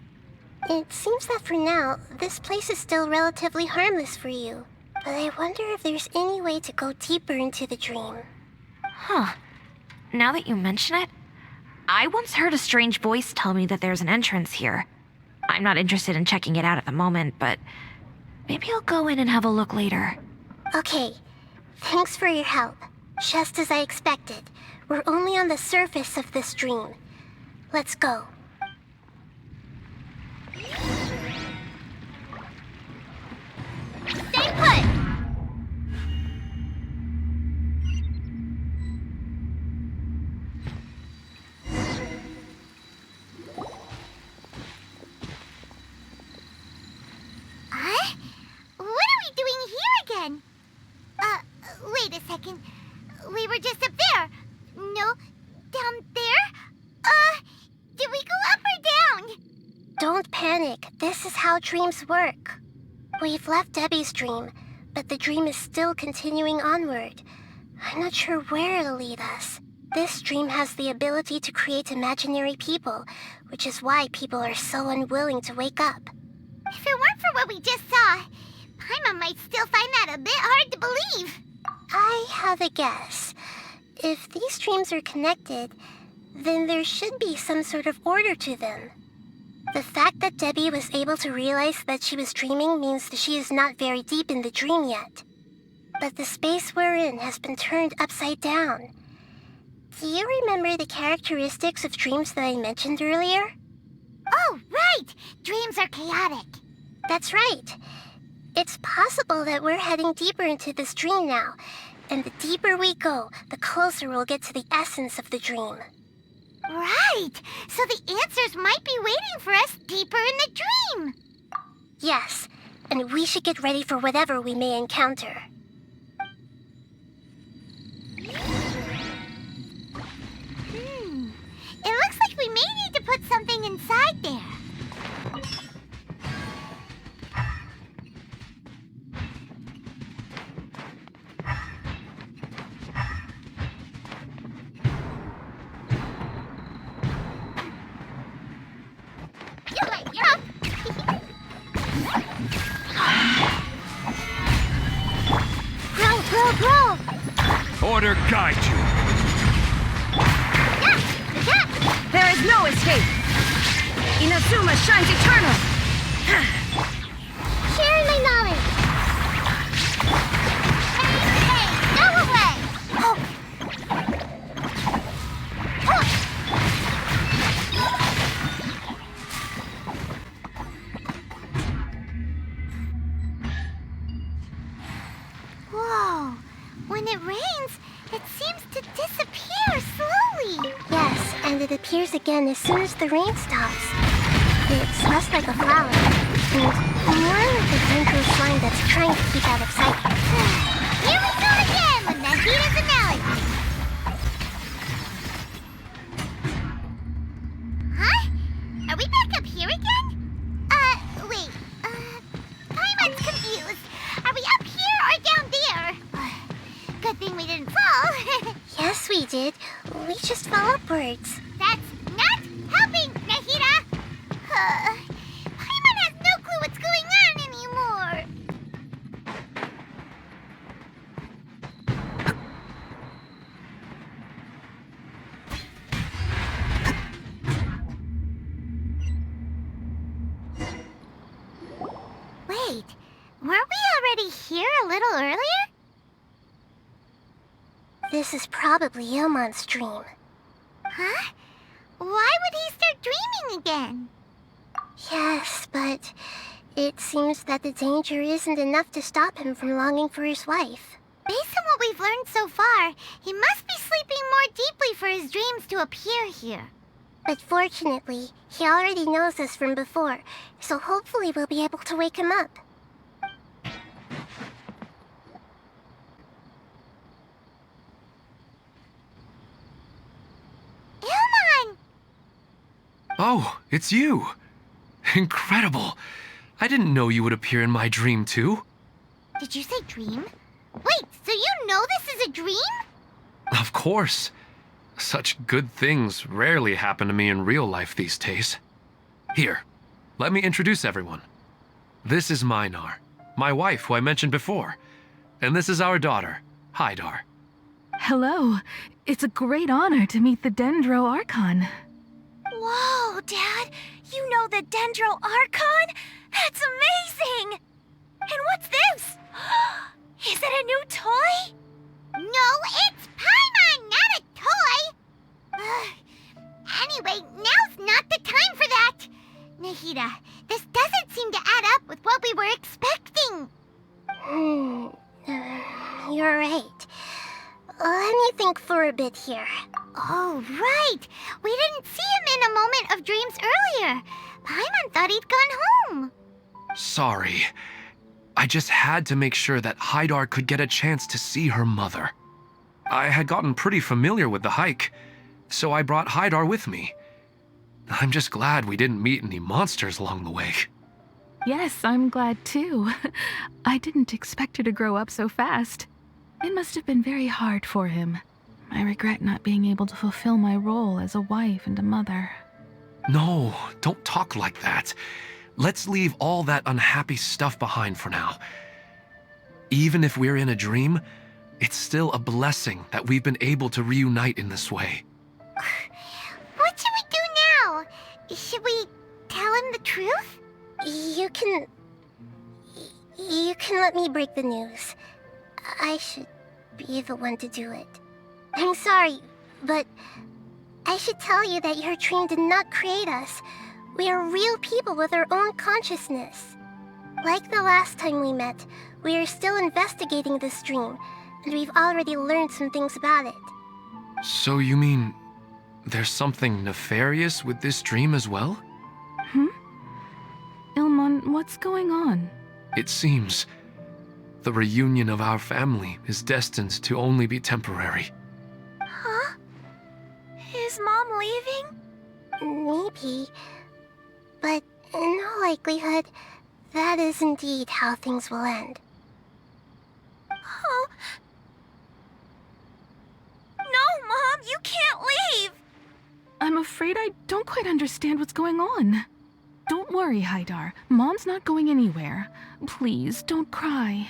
It seems that for now, this place is still relatively harmless for you. But I wonder if there's any way to go deeper into the dream. Huh. Now that you mention it, I once heard a strange voice tell me that there's an entrance here. I'm not interested in checking it out at the moment, but maybe I'll go in and have a look later. Okay, thanks for your help. Just as I expected, we're only on the surface of this dream. Let's go. Stay put! What are we doing here again? Wait a second. We were just up there. No, down there? Did we go up or down? Don't panic. This is how dreams work. We've left Debbie's dream, but the dream is still continuing onward. I'm not sure where it'll lead us. This dream has the ability to create imaginary people, which is why people are so unwilling to wake up. If it weren't for what we just saw, Paimon might still find that a bit hard to believe. I have a guess. If these dreams are connected, then there should be some sort of order to them. The fact that Debbie was able to realize that she was dreaming means that she is not very deep in the dream yet. But the space we're in has been turned upside down. Do you remember the characteristics of dreams that I mentioned earlier? Oh, right! Dreams are chaotic. That's right. It's possible that we're heading deeper into this dream now, and the deeper we go, the closer we'll get to the essence of the dream. Right! So the answers might be waiting for us deeper in the dream! Yes, and we should get ready for whatever we may encounter. It looks like we may need to put something inside there. Order guide you. There is no escape! Inazuma shines eternal! Sharing my knowledge! Hey, go away! Oh. Whoa! When it rains, it seems to disappear slowly. Yes, and it appears again as soon as the rain stops. It smells like a flower, and more like a dangerous slime that's trying to keep out of sight. Here we go again with Nahida's analogy. Huh? Are we back up here again? Wait. Paimon's confused. Are we up here or down there? Good thing we didn't fall. Yes, we did. We just fell upwards. That's not helping, Nahida! Paimon has no clue what's going on anymore. Wait, weren't we already here a little earlier? This is probably Ilmon's dream. Huh? Why would he start dreaming again? Yes, but it seems that the danger isn't enough to stop him from longing for his wife. Based on what we've learned so far, he must be sleeping more deeply for his dreams to appear here. But fortunately, he already knows us from before, so hopefully we'll be able to wake him up. Ilmon! Oh, it's you. Incredible. I didn't know you would appear in my dream, too. Did you say dream? Wait, so you know this is a dream? Of course. Such good things rarely happen to me in real life these days. Here, let me introduce everyone. This is Minar, my wife who I mentioned before, And this is our daughter, Hydar. Hello. It's a great honor to meet the Dendro Archon. Whoa, Dad! You know the Dendro Archon? That's amazing! And what's this? Is it a new toy? No, it's Paimon, not a toy! Anyway, now's not the time for that! Nahida, this doesn't seem to add up with what we were expecting. You're right. Let me think for a bit here. Oh, right! We didn't see him in a moment of dreams earlier. Paimon thought he'd gone home. Sorry. I just had to make sure that Hydar could get a chance to see her mother. I had gotten pretty familiar with the hike, so I brought Hydar with me. I'm just glad we didn't meet any monsters along the way. Yes, I'm glad too. I didn't expect her to grow up so fast. It must have been very hard for him. I regret not being able to fulfill my role as a wife and a mother. No, don't talk like that. Let's leave all that unhappy stuff behind for now. Even if we're in a dream, it's still a blessing that we've been able to reunite in this way. What should we do now? Should we tell him the truth? You can let me break the news. I should be the one to do it. I'm sorry, but I should tell you that your dream did not create us. We are real people with our own consciousness. Like the last time we met, we are still investigating this dream, and we've already learned some things about it. So you mean there's something nefarious with this dream as well? Ilmon, what's going on? It seems the reunion of our family is destined to only be temporary. Huh? Is Mom leaving? Maybe. But in all likelihood, that is indeed how things will end. Oh. No, Mom, you can't leave! I'm afraid I don't quite understand what's going on. Don't worry, Hydar. Mom's not going anywhere. Please, don't cry.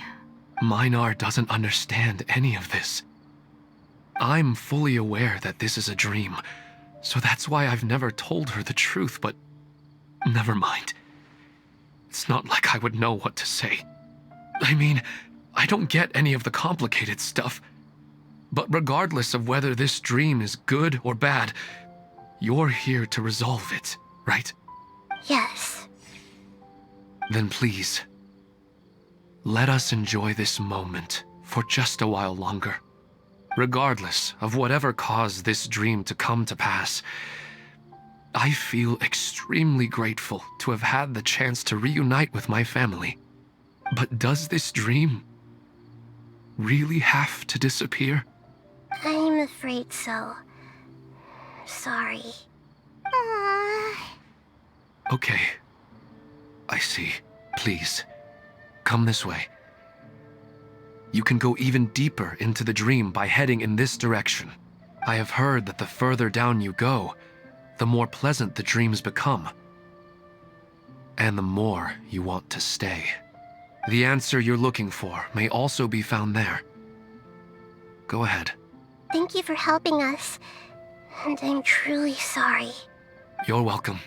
Minar doesn't understand any of this. I'm fully aware that this is a dream, so that's why I've never told her the truth, but never mind. It's not like I would know what to say. I mean, I don't get any of the complicated stuff. But regardless of whether this dream is good or bad, you're here to resolve it, right? Yes. Then please, let us enjoy this moment for just a while longer. Regardless of whatever caused this dream to come to pass, I feel extremely grateful to have had the chance to reunite with my family. But does this dream really have to disappear? I'm afraid so. Sorry. Okay. I see. Please, come this way. You can go even deeper into the dream by heading in this direction. I have heard that the further down you go, the more pleasant the dreams become. And the more you want to stay. The answer you're looking for may also be found there. Go ahead. Thank you for helping us. And I'm truly sorry. You're welcome.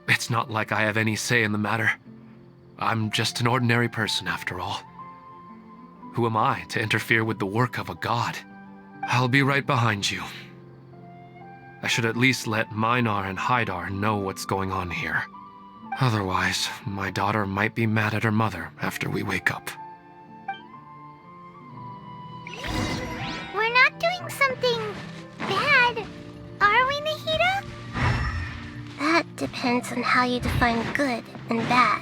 It's not like I have any say in the matter. I'm just an ordinary person after all. Who am I to interfere with the work of a god? I'll be right behind you. I should at least let Minar and Hydar know what's going on here. Otherwise, my daughter might be mad at her mother after we wake up. We're not doing something bad, are we, Nahida? That depends on how you define good and bad.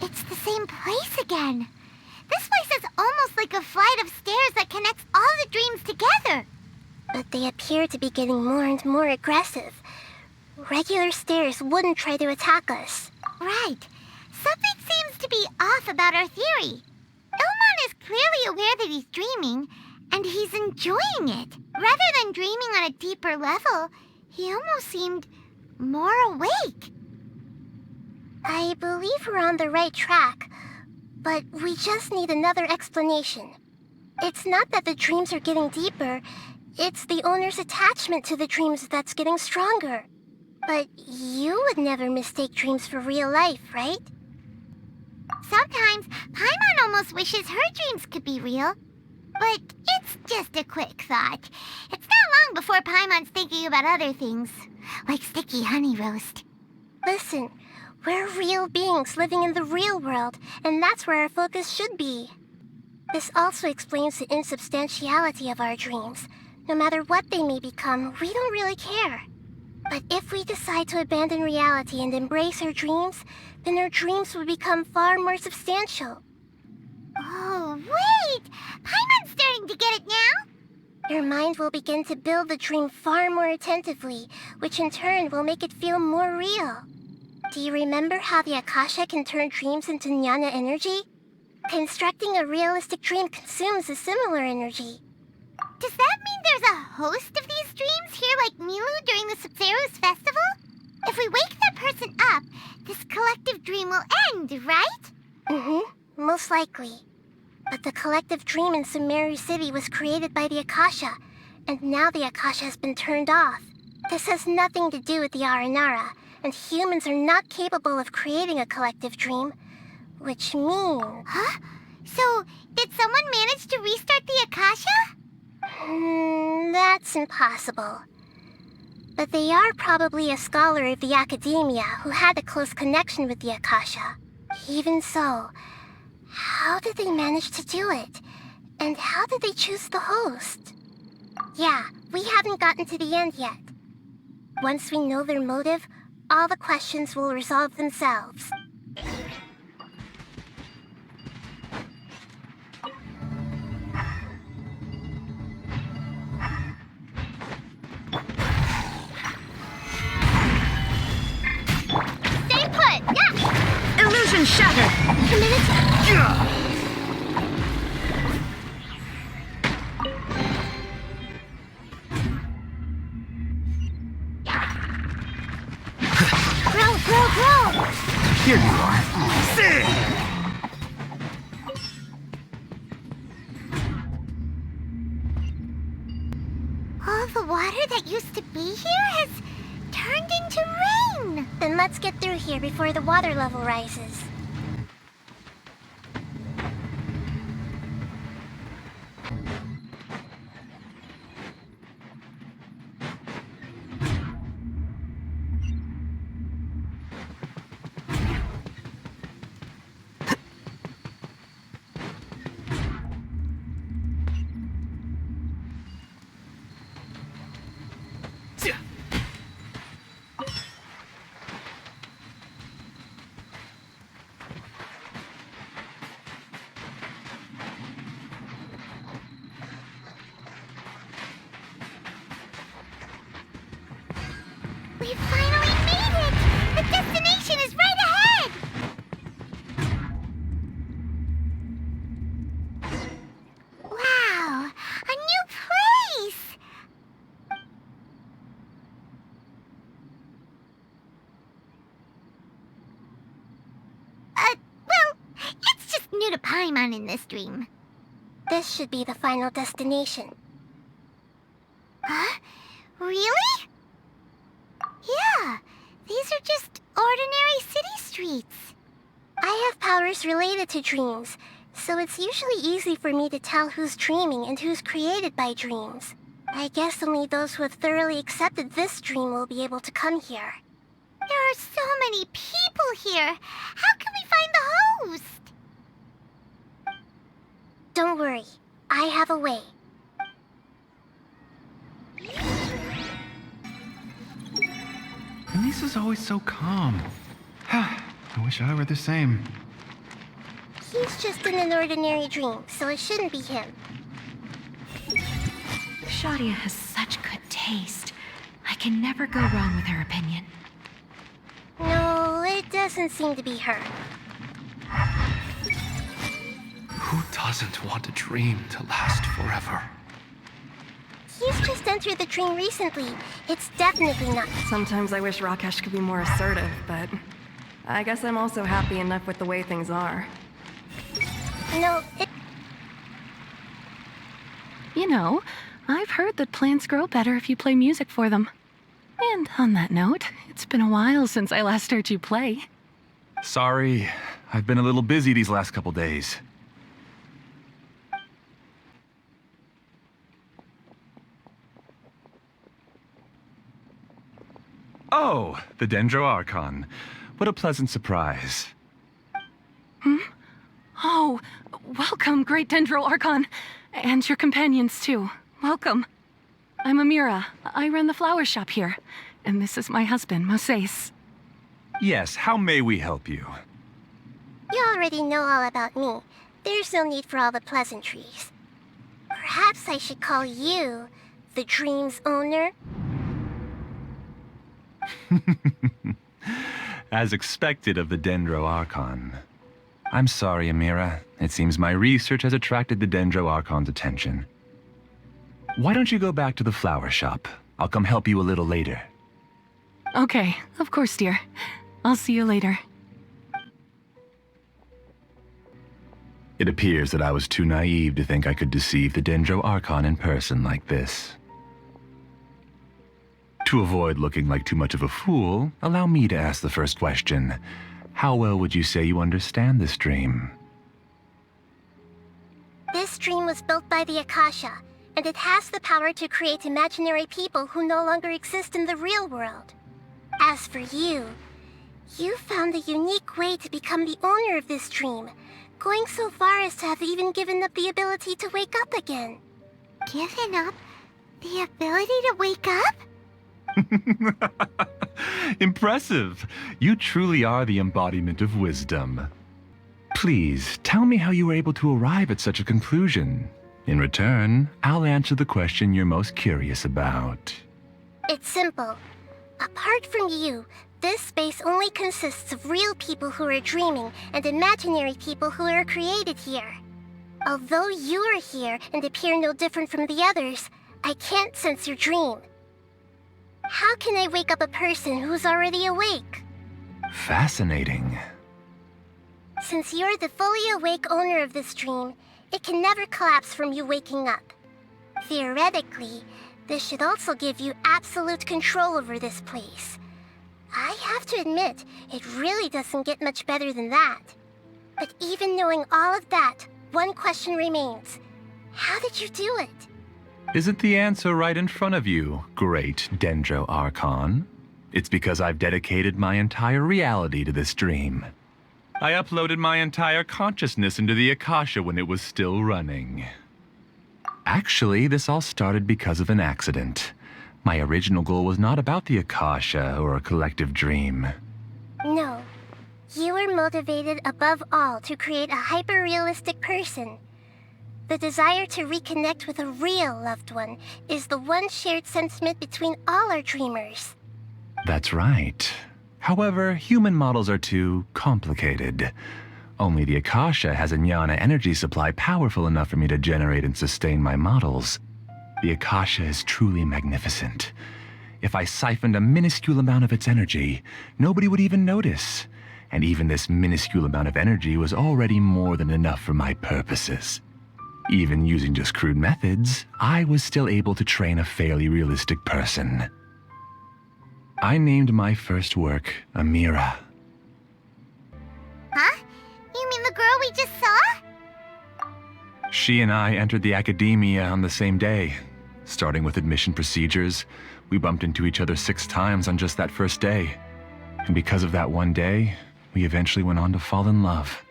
It's the same place again. This place is almost like a flight of stairs that connects all the dreams together. But they appear to be getting more and more aggressive. Regular stairs wouldn't try to attack us. Right. Something seems to be off about our theory. Ilmon is clearly aware that he's dreaming, And he's enjoying it. Rather than dreaming on a deeper level, he almost seemed more awake. I believe we're on the right track, but we just need another explanation. It's not that the dreams are getting deeper, it's the owner's attachment to the dreams that's getting stronger. But you would never mistake dreams for real life, right? Sometimes, Paimon almost wishes her dreams could be real. But it's just a quick thought. It's not long before Paimon's thinking about other things, like sticky honey roast. Listen, we're real beings living in the real world, and that's where our focus should be. This also explains the insubstantiality of our dreams. No matter what they may become, we don't really care. But if we decide to abandon reality and embrace our dreams, then our dreams will become far more substantial. Oh, wait! Paimon's starting to get it now? Your mind will begin to build the dream far more attentively, which in turn will make it feel more real. Do you remember how the Akasha can turn dreams into jnana energy? Constructing a realistic dream consumes a similar energy. Does that mean there's a host of these dreams here like Milu during the Subzero's festival? If we wake that person up, this collective dream will end, right? Most likely. But the collective dream in Sumeru City was created by the Akasha, and now the Akasha has been turned off. This has nothing to do with the Aranara, and humans are not capable of creating a collective dream, which means... Huh? So, did someone manage to restart the Akasha? That's impossible. But they are probably a scholar of the academia who had a close connection with the Akasha. Even so, how did they manage to do it? And how did they choose the host? Yeah, we haven't gotten to the end yet. Once we know their motive, all the questions will resolve themselves. Stay put! Yeah! Illusion shattered! Grow! Here you are. All the water that used to be here has turned into rain! Then let's get through here before the water level rises. We finally made it! The destination is right ahead! Wow! A new place! Well, it's just new to Paimon in this dream. This should be the final destination. Huh? Really? Yeah, these are just ordinary city streets. I have powers related to dreams, so it's usually easy for me to tell who's dreaming and who's created by dreams. I guess only those who have thoroughly accepted this dream will be able to come here. There are so many people here. How can we find the host? Don't worry, I have a way. Lisa's always so calm. I wish I were the same. He's just in an ordinary dream, so it shouldn't be him. Shadia has such good taste. I can never go wrong with her opinion. No, it doesn't seem to be her. Who doesn't want a dream to last forever? he's just entered the dream recently. It's definitely not. Sometimes I wish Rakesh could be more assertive, but I guess I'm also happy enough with the way things are. No, You know, I've heard that plants grow better if you play music for them. And on that note, it's been a while since I last heard you play. Sorry, I've been a little busy these last couple days. Oh, the Dendro Archon. What a pleasant surprise. Oh, welcome, Great Dendro Archon. And your companions, too. Welcome. I'm Amira. I run the flower shop here. And this is my husband, Moses. Yes, how may we help you? you already know all about me. There's no need for all the pleasantries. Perhaps I should call you the dream's owner? As expected of the Dendro Archon. I'm sorry, Amira. It seems my research has attracted the Dendro Archon's attention. Why don't you go back to the flower shop? I'll come help you a little later. Okay, of course, dear. I'll see you later. It appears that I was too naive to think I could deceive the Dendro Archon in person like this. To avoid looking like too much of a fool, allow me to ask the first question. How well would you say you understand this dream? This dream was built by the Akasha, and it has the power to create imaginary people who no longer exist in the real world. As for you, you found a unique way to become the owner of this dream, going so far as to have even given up the ability to wake up again. Given up the ability to wake up? Impressive! You truly are the embodiment of wisdom. Please, tell me how you were able to arrive at such a conclusion. In return, I'll answer the question you're most curious about. It's simple. Apart from you, this space only consists of real people who are dreaming and imaginary people who are created here. Although you are here and appear no different from the others, I can't sense your dream. How can I wake up a person who's already awake? Fascinating. Since you're the fully awake owner of this dream, it can never collapse from you waking up. Theoretically, this should also give you absolute control over this place. I have to admit, it really doesn't get much better than that. But even knowing all of that, one question remains. How did you do it? Isn't the answer right in front of you, great Dendro Archon? It's because I've dedicated my entire reality to this dream. I uploaded my entire consciousness into the Akasha when it was still running. Actually, this all started because of an accident. My original goal was not about the Akasha or a collective dream. No. You were motivated above all to create a hyper-realistic person. The desire to reconnect with a real loved one is the one shared sentiment between all our dreamers. That's right. However, human models are too complicated. Only the Akasha has a jnana energy supply powerful enough for me to generate and sustain my models. The Akasha is truly magnificent. If I siphoned a minuscule amount of its energy, nobody would even notice. And even this minuscule amount of energy was already more than enough for my purposes. Even using just crude methods, I was still able to train a fairly realistic person. I named my first work Amira. Huh? You mean the girl we just saw? She and I entered the academia on the same day. Starting with admission procedures, we bumped into each other 6 times on just that first day. And because of that one day, we eventually went on to fall in love.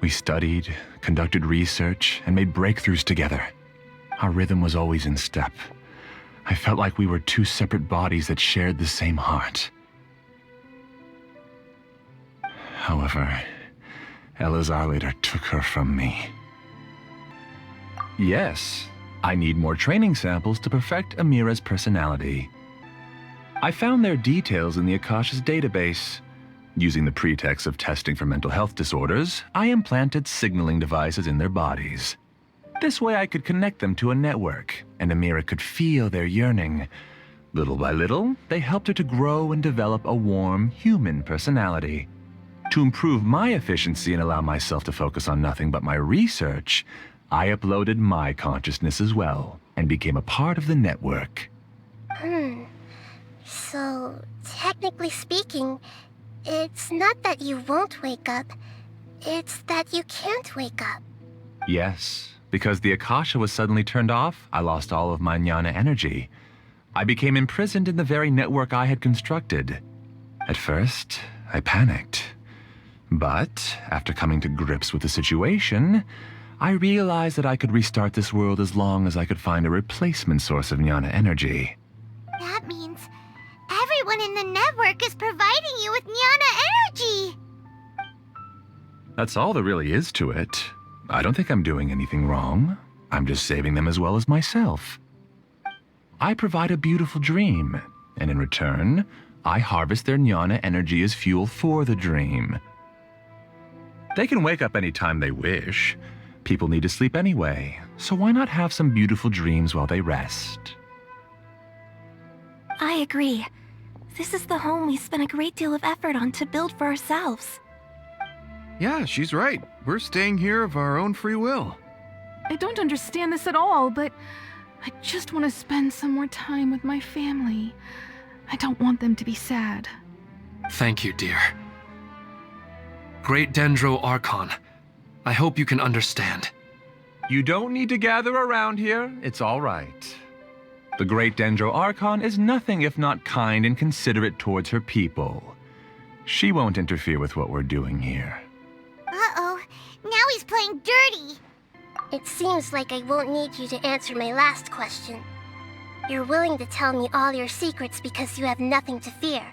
We studied, conducted research, and made breakthroughs together. Our rhythm was always in step. I felt like we were 2 separate bodies that shared the same heart. However, Elazar later took her from me. Yes, I need more training samples to perfect Amira's personality. I found their details in the Akasha's database. Using the pretext of testing for mental health disorders, I implanted signaling devices in their bodies. This way I could connect them to a network, and Amira could feel their yearning. Little by little, they helped her to grow and develop a warm, human personality. To improve my efficiency and allow myself to focus on nothing but my research, I uploaded my consciousness as well, and became a part of the network. So, technically speaking, it's not that you won't wake up, it's that you can't wake up. Yes, because the Akasha was suddenly turned off, I lost all of my jnana energy. I became imprisoned in the very network I had constructed. At first, I panicked. But, after coming to grips with the situation, I realized that I could restart this world as long as I could find a replacement source of jnana energy. That means everyone in the network is providing you with jnana energy! That's all there really is to it. I don't think I'm doing anything wrong. I'm just saving them as well as myself. I provide a beautiful dream, and in return, I harvest their jnana energy as fuel for the dream. They can wake up any time they wish. People need to sleep anyway, so why not have some beautiful dreams while they rest? I agree. This is the home we spent a great deal of effort on to build for ourselves. Yeah, she's right. We're staying here of our own free will. I don't understand this at all, but I just want to spend some more time with my family. I don't want them to be sad. Thank you, dear. Great Dendro Archon, I hope you can understand. You don't need to gather around here. It's all right. The Great Dendro Archon is nothing if not kind and considerate towards her people. She won't interfere with what we're doing here. Uh-oh, now he's playing dirty. It seems like I won't need you to answer my last question. You're willing to tell me all your secrets because you have nothing to fear.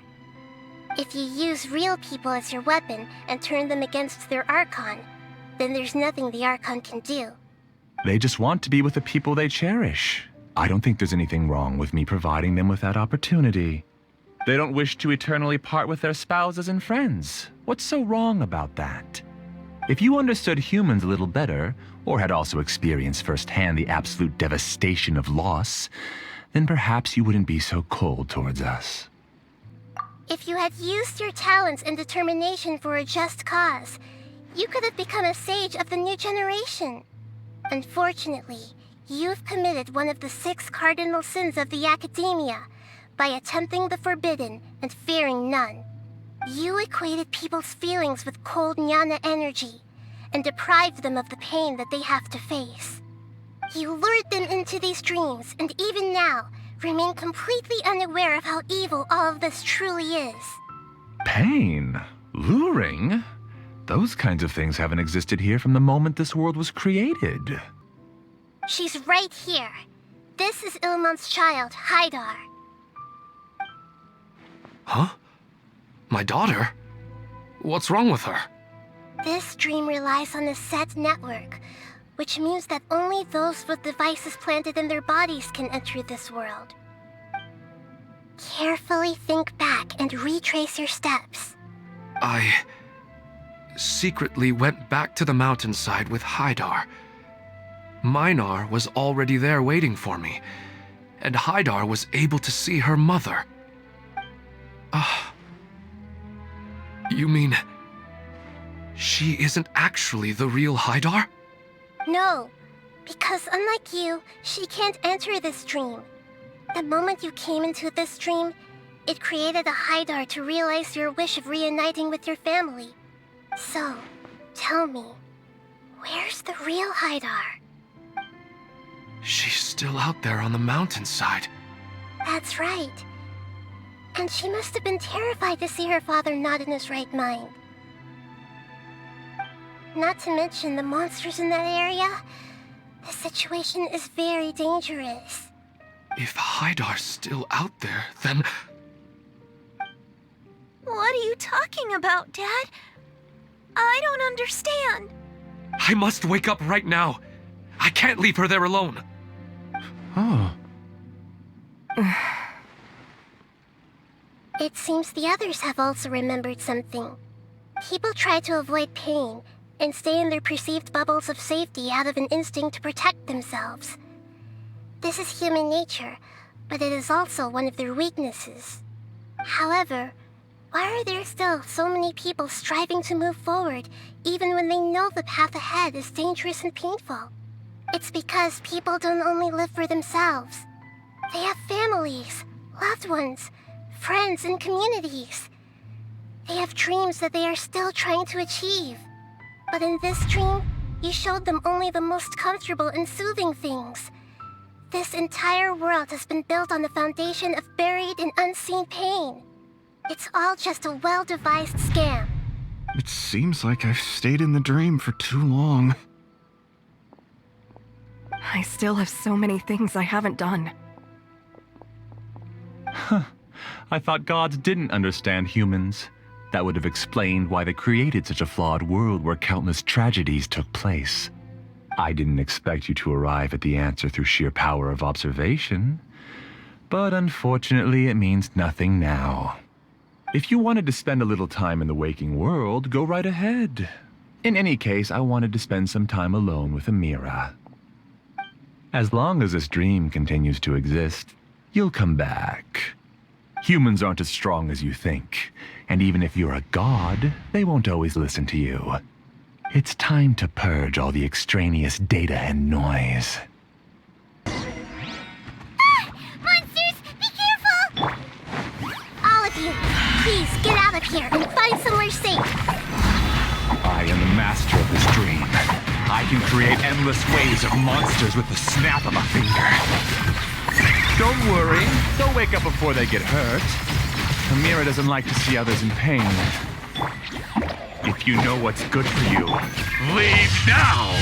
If you use real people as your weapon and turn them against their Archon, then there's nothing the Archon can do. They just want to be with the people they cherish. I don't think there's anything wrong with me providing them with that opportunity. They don't wish to eternally part with their spouses and friends. What's so wrong about that? If you understood humans a little better, or had also experienced firsthand the absolute devastation of loss, then perhaps you wouldn't be so cold towards us. If you had used your talents and determination for a just cause, you could have become a sage of the new generation. Unfortunately, you've committed one of the 6 cardinal sins of the Academia by attempting the forbidden and fearing none. You equated people's feelings with cold jnana energy and deprived them of the pain that they have to face. You lured them into these dreams, and even now, remain completely unaware of how evil all of this truly is. Pain? Luring? Those kinds of things haven't existed here from the moment this world was created. She's right here. This is Ilmon's child, Haidar. Huh? My daughter? What's wrong with her? This dream relies on a set network, which means that only those with devices planted in their bodies can enter this world. Carefully think back and retrace your steps. I secretly went back to the mountainside with Haidar. Minar was already there waiting for me, and Haidar was able to see her mother. You mean she isn't actually the real Haidar? No, because unlike you, she can't enter this dream. The moment you came into this dream, it created a Haidar to realize your wish of reuniting with your family. So, tell me, where's the real Haidar? She's still out there on the mountainside. That's right. And she must have been terrified to see her father not in his right mind. Not to mention the monsters in that area. The situation is very dangerous. If Haidar's still out there, then... What are you talking about, Dad? I don't understand. I must wake up right now. I can't leave her there alone. Oh. It seems the others have also remembered something. People try to avoid pain, and stay in their perceived bubbles of safety out of an instinct to protect themselves. This is human nature, but it is also one of their weaknesses. However, why are there still so many people striving to move forward, even when they know the path ahead is dangerous and painful? It's because people don't only live for themselves. They have families, loved ones, friends, and communities. They have dreams that they are still trying to achieve. But in this dream, you showed them only the most comfortable and soothing things. This entire world has been built on the foundation of buried and unseen pain. It's all just a well-devised scam. It seems like I've stayed in the dream for too long. I still have so many things I haven't done. Huh. I thought gods didn't understand humans. That would have explained why they created such a flawed world where countless tragedies took place. I didn't expect you to arrive at the answer through sheer power of observation. But unfortunately, it means nothing now. If you wanted to spend a little time in the waking world, go right ahead. In any case, I wanted to spend some time alone with Amira. As long as this dream continues to exist, you'll come back. Humans aren't as strong as you think, and even if you're a god, they won't always listen to you. It's time to purge all the extraneous data and noise. Monsters, be careful! All of you, please get out of here and find somewhere safe. I am the master of this dream. I can create endless waves of monsters with the snap of a finger. Don't worry, they'll wake up before they get hurt. Amira doesn't like to see others in pain. If you know what's good for you, leave now!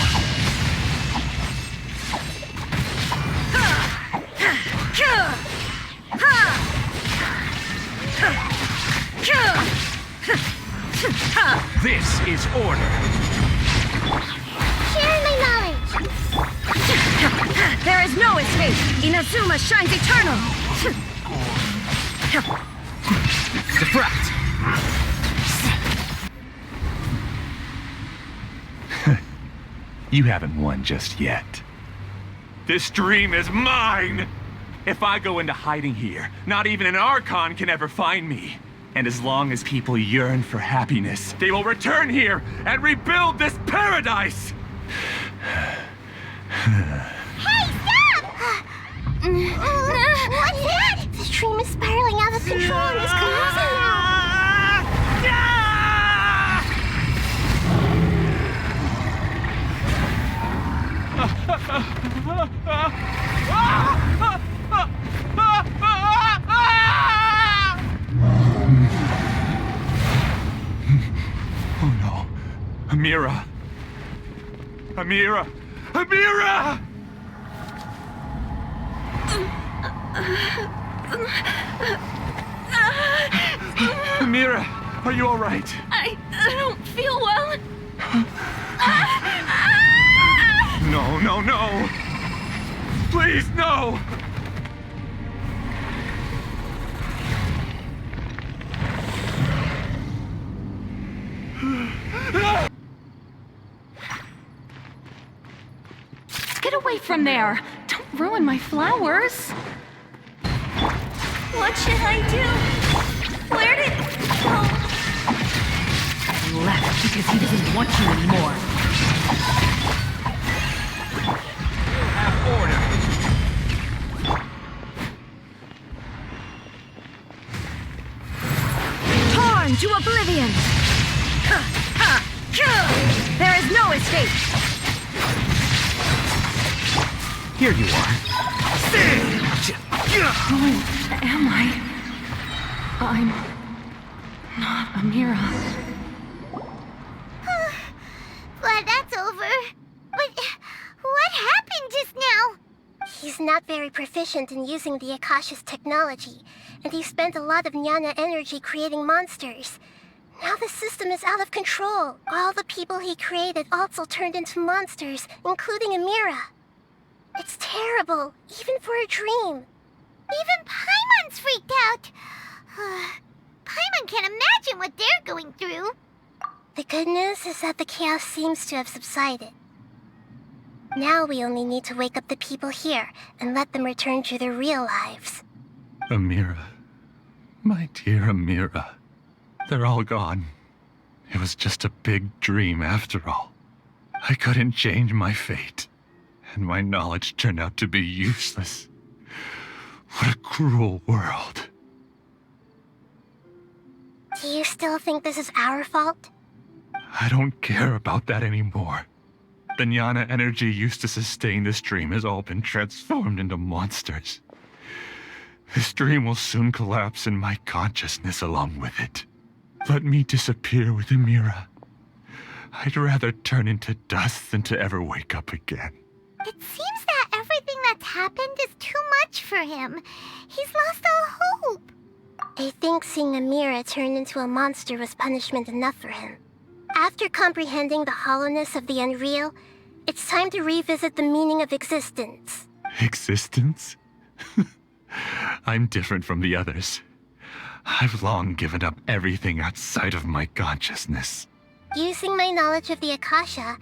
This is order. Share my knowledge. There is no escape. Inazuma shines eternal. Defract! You haven't won just yet. This dream is mine! If I go into hiding here, not even an Archon can ever find me. And as long as people yearn for happiness, they will return here and rebuild this paradise! Hey, stop! What's that? This dream is spiraling out of control and is collapsing now. Oh no. Amira! Amira! Amira! Amira, are you all right? I don't feel well. No, no, no! Please, no! Get away from there! Don't ruin my flowers! What should I do? Where did it go? He left because he doesn't want you anymore. Have order. Torn to oblivion! There is no escape! Here you are. Who am I? I'm not Amira. Glad that's over. But what happened just now? He's not very proficient in using the Akasha's technology, and he spent a lot of Jnana energy creating monsters. Now the system is out of control. All the people he created also turned into monsters, including Amira. It's terrible, even for a dream. Even Paimon's freaked out. Paimon can't imagine what they're going through. The good news is that the chaos seems to have subsided. Now we only need to wake up the people here and let them return to their real lives. Amira. My dear Amira. They're all gone. It was just a big dream after all. I couldn't change my fate, and my knowledge turned out to be useless. What a cruel world. Do you still think this is our fault? I don't care about that anymore. The jnana energy used to sustain this dream has all been transformed into monsters. This dream will soon collapse and my consciousness along with it. Let me disappear with Amira. I'd rather turn into dust than to ever wake up again. It seems that everything that's happened is too much for him. He's lost all hope. I think seeing Amira turn into a monster was punishment enough for him. After comprehending the hollowness of the unreal, it's time to revisit the meaning of existence. Existence? I'm different from the others. I've long given up everything outside of my consciousness. Using my knowledge of the Akasha,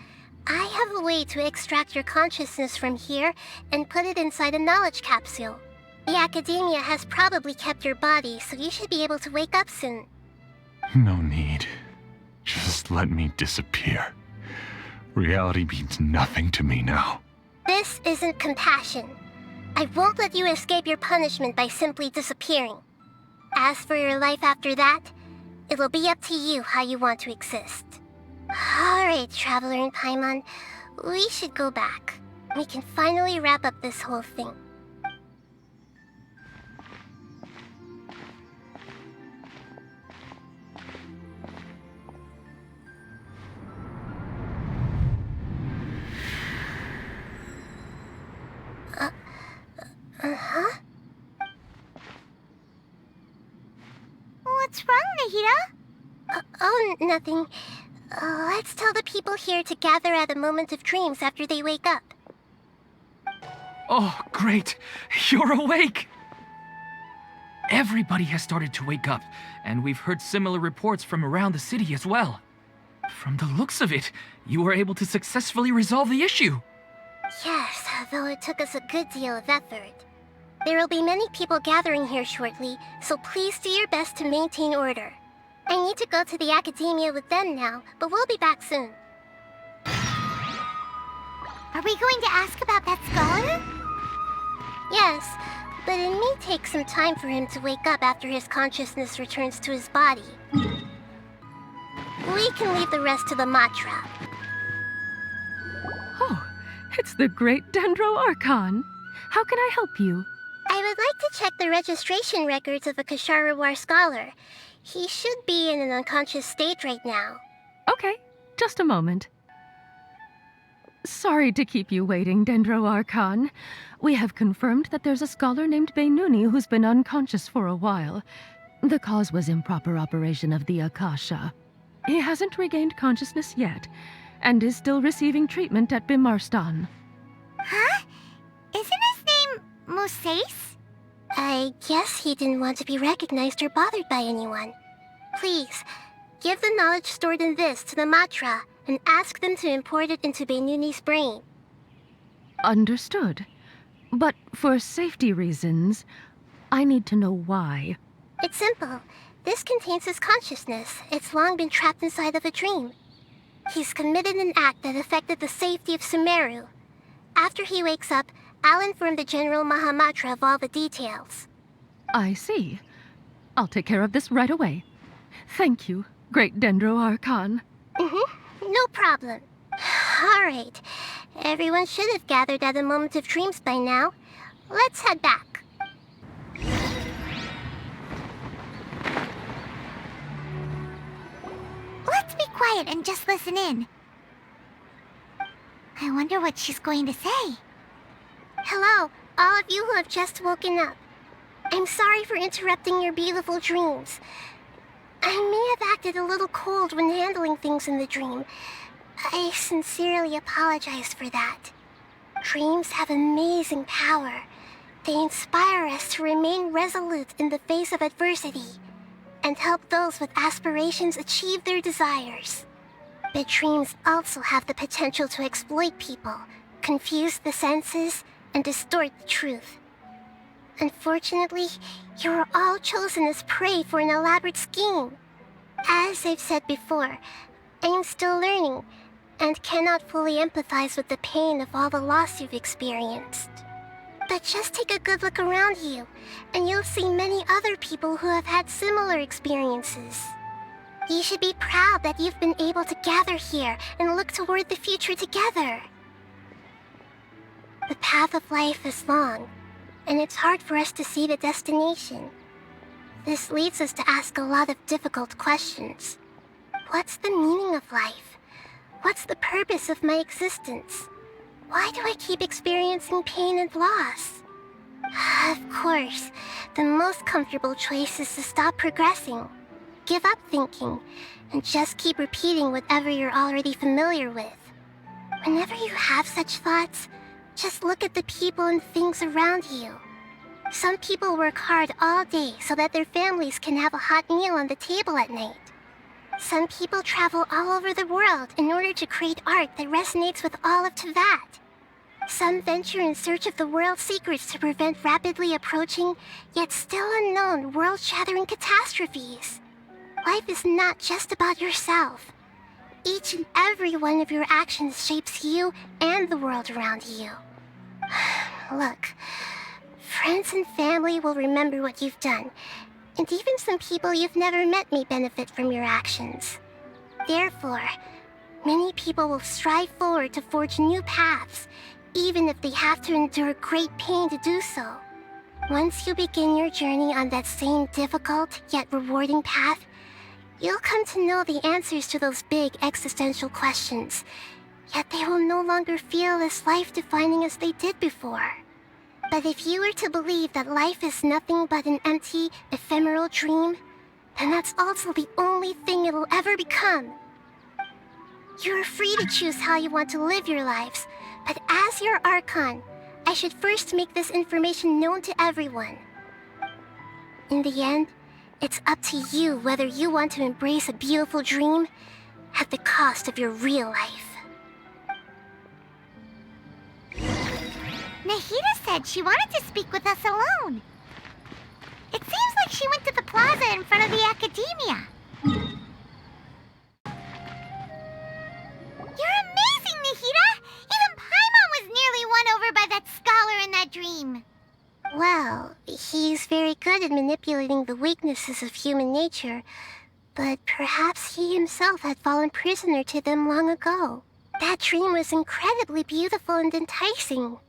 I have a way to extract your consciousness from here and put it inside a knowledge capsule. The Academia has probably kept your body, so you should be able to wake up soon. No need. Just let me disappear. Reality means nothing to me now. This isn't compassion. I won't let you escape your punishment by simply disappearing. As for your life after that, it'll be up to you how you want to exist. Alright, Traveler and Paimon, we should go back. We can finally wrap up this whole thing. Uh-huh? What's wrong, Nahida? Oh, nothing. Let's tell the people here to gather at a moment of dreams after they wake up. Oh, great! You're awake! Everybody has started to wake up, and we've heard similar reports from around the city as well. From the looks of it, you were able to successfully resolve the issue. Yes, though it took us a good deal of effort. There will be many people gathering here shortly, so please do your best to maintain order. I need to go to the Academia with them now, but we'll be back soon. Are we going to ask about that scholar? Yes, but it may take some time for him to wake up after his consciousness returns to his body. We can leave the rest to the Matra. Oh, it's the great Dendro Archon. How can I help you? I would like to check the registration records of a Kasharawar scholar. He should be in an unconscious state right now. Okay, just a moment. Sorry to keep you waiting, Dendro Archon. We have confirmed that there's a scholar named Beinuni who's been unconscious for a while. The cause was improper operation of the Akasha. He hasn't regained consciousness yet, and is still receiving treatment at Bimarstan. Huh? Isn't his name Mosace? I guess he didn't want to be recognized or bothered by anyone. Please, give the knowledge stored in this to the Matra and ask them to import it into Beinuni's brain. Understood. But for safety reasons, I need to know why. It's simple. This contains his consciousness. It's long been trapped inside of a dream. He's committed an act that affected the safety of Sumeru. After he wakes up, I'll inform the General Mahamatra of all the details. I see. I'll take care of this right away. Thank you, great Dendro Archon. No problem. Alright. Everyone should have gathered at a moment of dreams by now. Let's head back. Let's be quiet and just listen in. I wonder what she's going to say. Hello, all of you who have just woken up. I'm sorry for interrupting your beautiful dreams. I may have acted a little cold when handling things in the dream. I sincerely apologize for that. Dreams have amazing power. They inspire us to remain resolute in the face of adversity and help those with aspirations achieve their desires. But dreams also have the potential to exploit people, confuse the senses, and distort the truth. Unfortunately, you were all chosen as prey for an elaborate scheme. As I've said before, I am still learning, and cannot fully empathize with the pain of all the loss you've experienced. But just take a good look around you, and you'll see many other people who have had similar experiences. You should be proud that you've been able to gather here and look toward the future together. The path of life is long, and it's hard for us to see the destination. This leads us to ask a lot of difficult questions. What's the meaning of life? What's the purpose of my existence? Why do I keep experiencing pain and loss? Of course, the most comfortable choice is to stop progressing. Give up thinking, and just keep repeating whatever you're already familiar with. Whenever you have such thoughts, just look at the people and things around you. Some people work hard all day so that their families can have a hot meal on the table at night. Some people travel all over the world in order to create art that resonates with all of Teyvat. Some venture in search of the world's secrets to prevent rapidly approaching, yet still unknown, world-shattering catastrophes. Life is not just about yourself. Each and every one of your actions shapes you and the world around you. Look, friends and family will remember what you've done, and even some people you've never met may benefit from your actions. Therefore, many people will strive forward to forge new paths, even if they have to endure great pain to do so. Once you begin your journey on that same difficult yet rewarding path, you'll come to know the answers to those big existential questions, yet they will no longer feel as life-defining as they did before. But if you were to believe that life is nothing but an empty, ephemeral dream, then that's also the only thing it'll ever become. You are free to choose how you want to live your lives, but as your Archon, I should first make this information known to everyone. In the end, it's up to you whether you want to embrace a beautiful dream at the cost of your real life. Nahida said she wanted to speak with us alone. It seems like she went to the plaza in front of the academia. You're amazing, Nahida! Even Paimon was nearly won over by that scholar in that dream. Well, he's very good at manipulating the weaknesses of human nature, but perhaps he himself had fallen prisoner to them long ago. That dream was incredibly beautiful and enticing.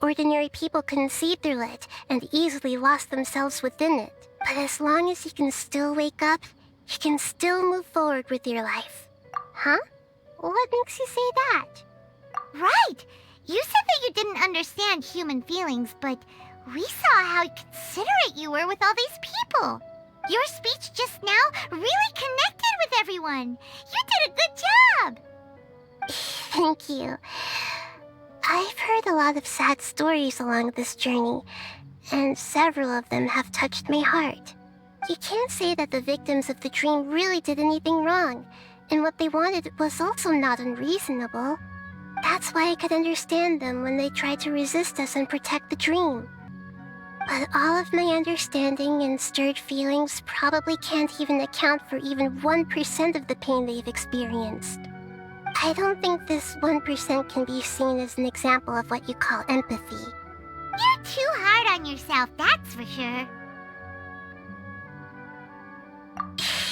Ordinary people couldn't see through it and easily lost themselves within it. But as long as you can still wake up, you can still move forward with your life. Huh? What makes you say that? Right! You said that you didn't understand human feelings, but we saw how considerate you were with all these people. Your speech just now really connected with everyone. You did a good job! Thank you. I've heard a lot of sad stories along this journey, and several of them have touched my heart. You can't say that the victims of the dream really did anything wrong, and what they wanted was also not unreasonable. That's why I could understand them when they tried to resist us and protect the dream. But all of my understanding and stirred feelings probably can't even account for even 1% of the pain they've experienced. I don't think this 1% can be seen as an example of what you call empathy. You're too hard on yourself, that's for sure.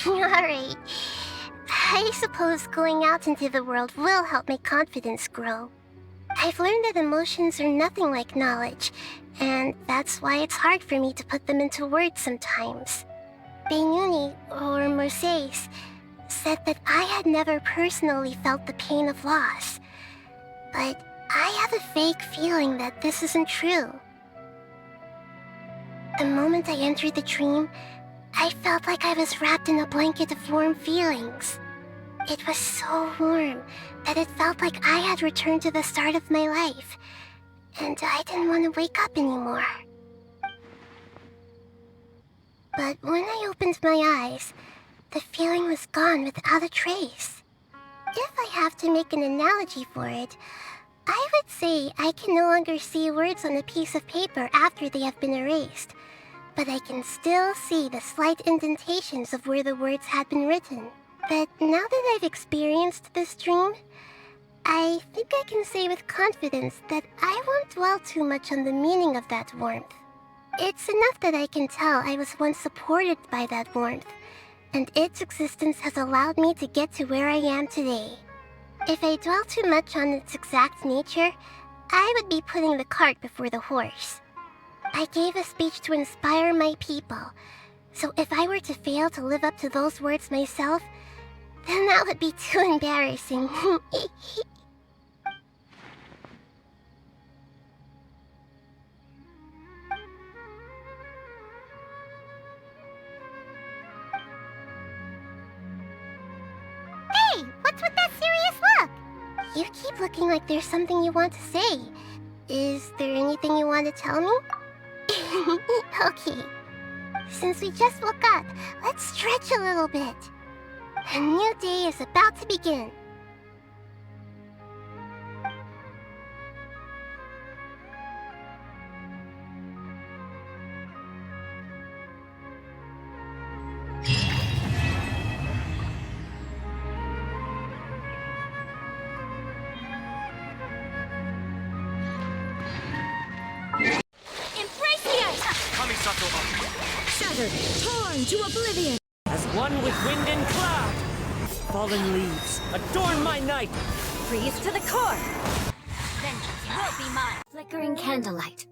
Alright. I suppose going out into the world will help my confidence grow. I've learned that emotions are nothing like knowledge, and that's why it's hard for me to put them into words sometimes. Beinuni, or Moses, said that I had never personally felt the pain of loss, but I have a vague feeling that this isn't true. The moment I entered the dream, I felt like I was wrapped in a blanket of warm feelings. It was so warm that it felt like I had returned to the start of my life, and I didn't want to wake up anymore. But when I opened my eyes, the feeling was gone without a trace. If I have to make an analogy for it, I would say I can no longer see words on a piece of paper after they have been erased, but I can still see the slight indentations of where the words had been written. But now that I've experienced this dream, I think I can say with confidence that I won't dwell too much on the meaning of that warmth. It's enough that I can tell I was once supported by that warmth, and its existence has allowed me to get to where I am today. If I dwell too much on its exact nature, I would be putting the cart before the horse. I gave a speech to inspire my people, so if I were to fail to live up to those words myself, then that would be too embarrassing. Hey, what's with that serious look? You keep looking like there's something you want to say. Is there anything you want to tell me? Okay. Since we just woke up, let's stretch a little bit. A new day is about to begin. Shattered, torn to oblivion. As one with wind and cloud. Fallen leaves, adorn my night. Freeze to the core. Vengeance will be mine. Flickering candlelight.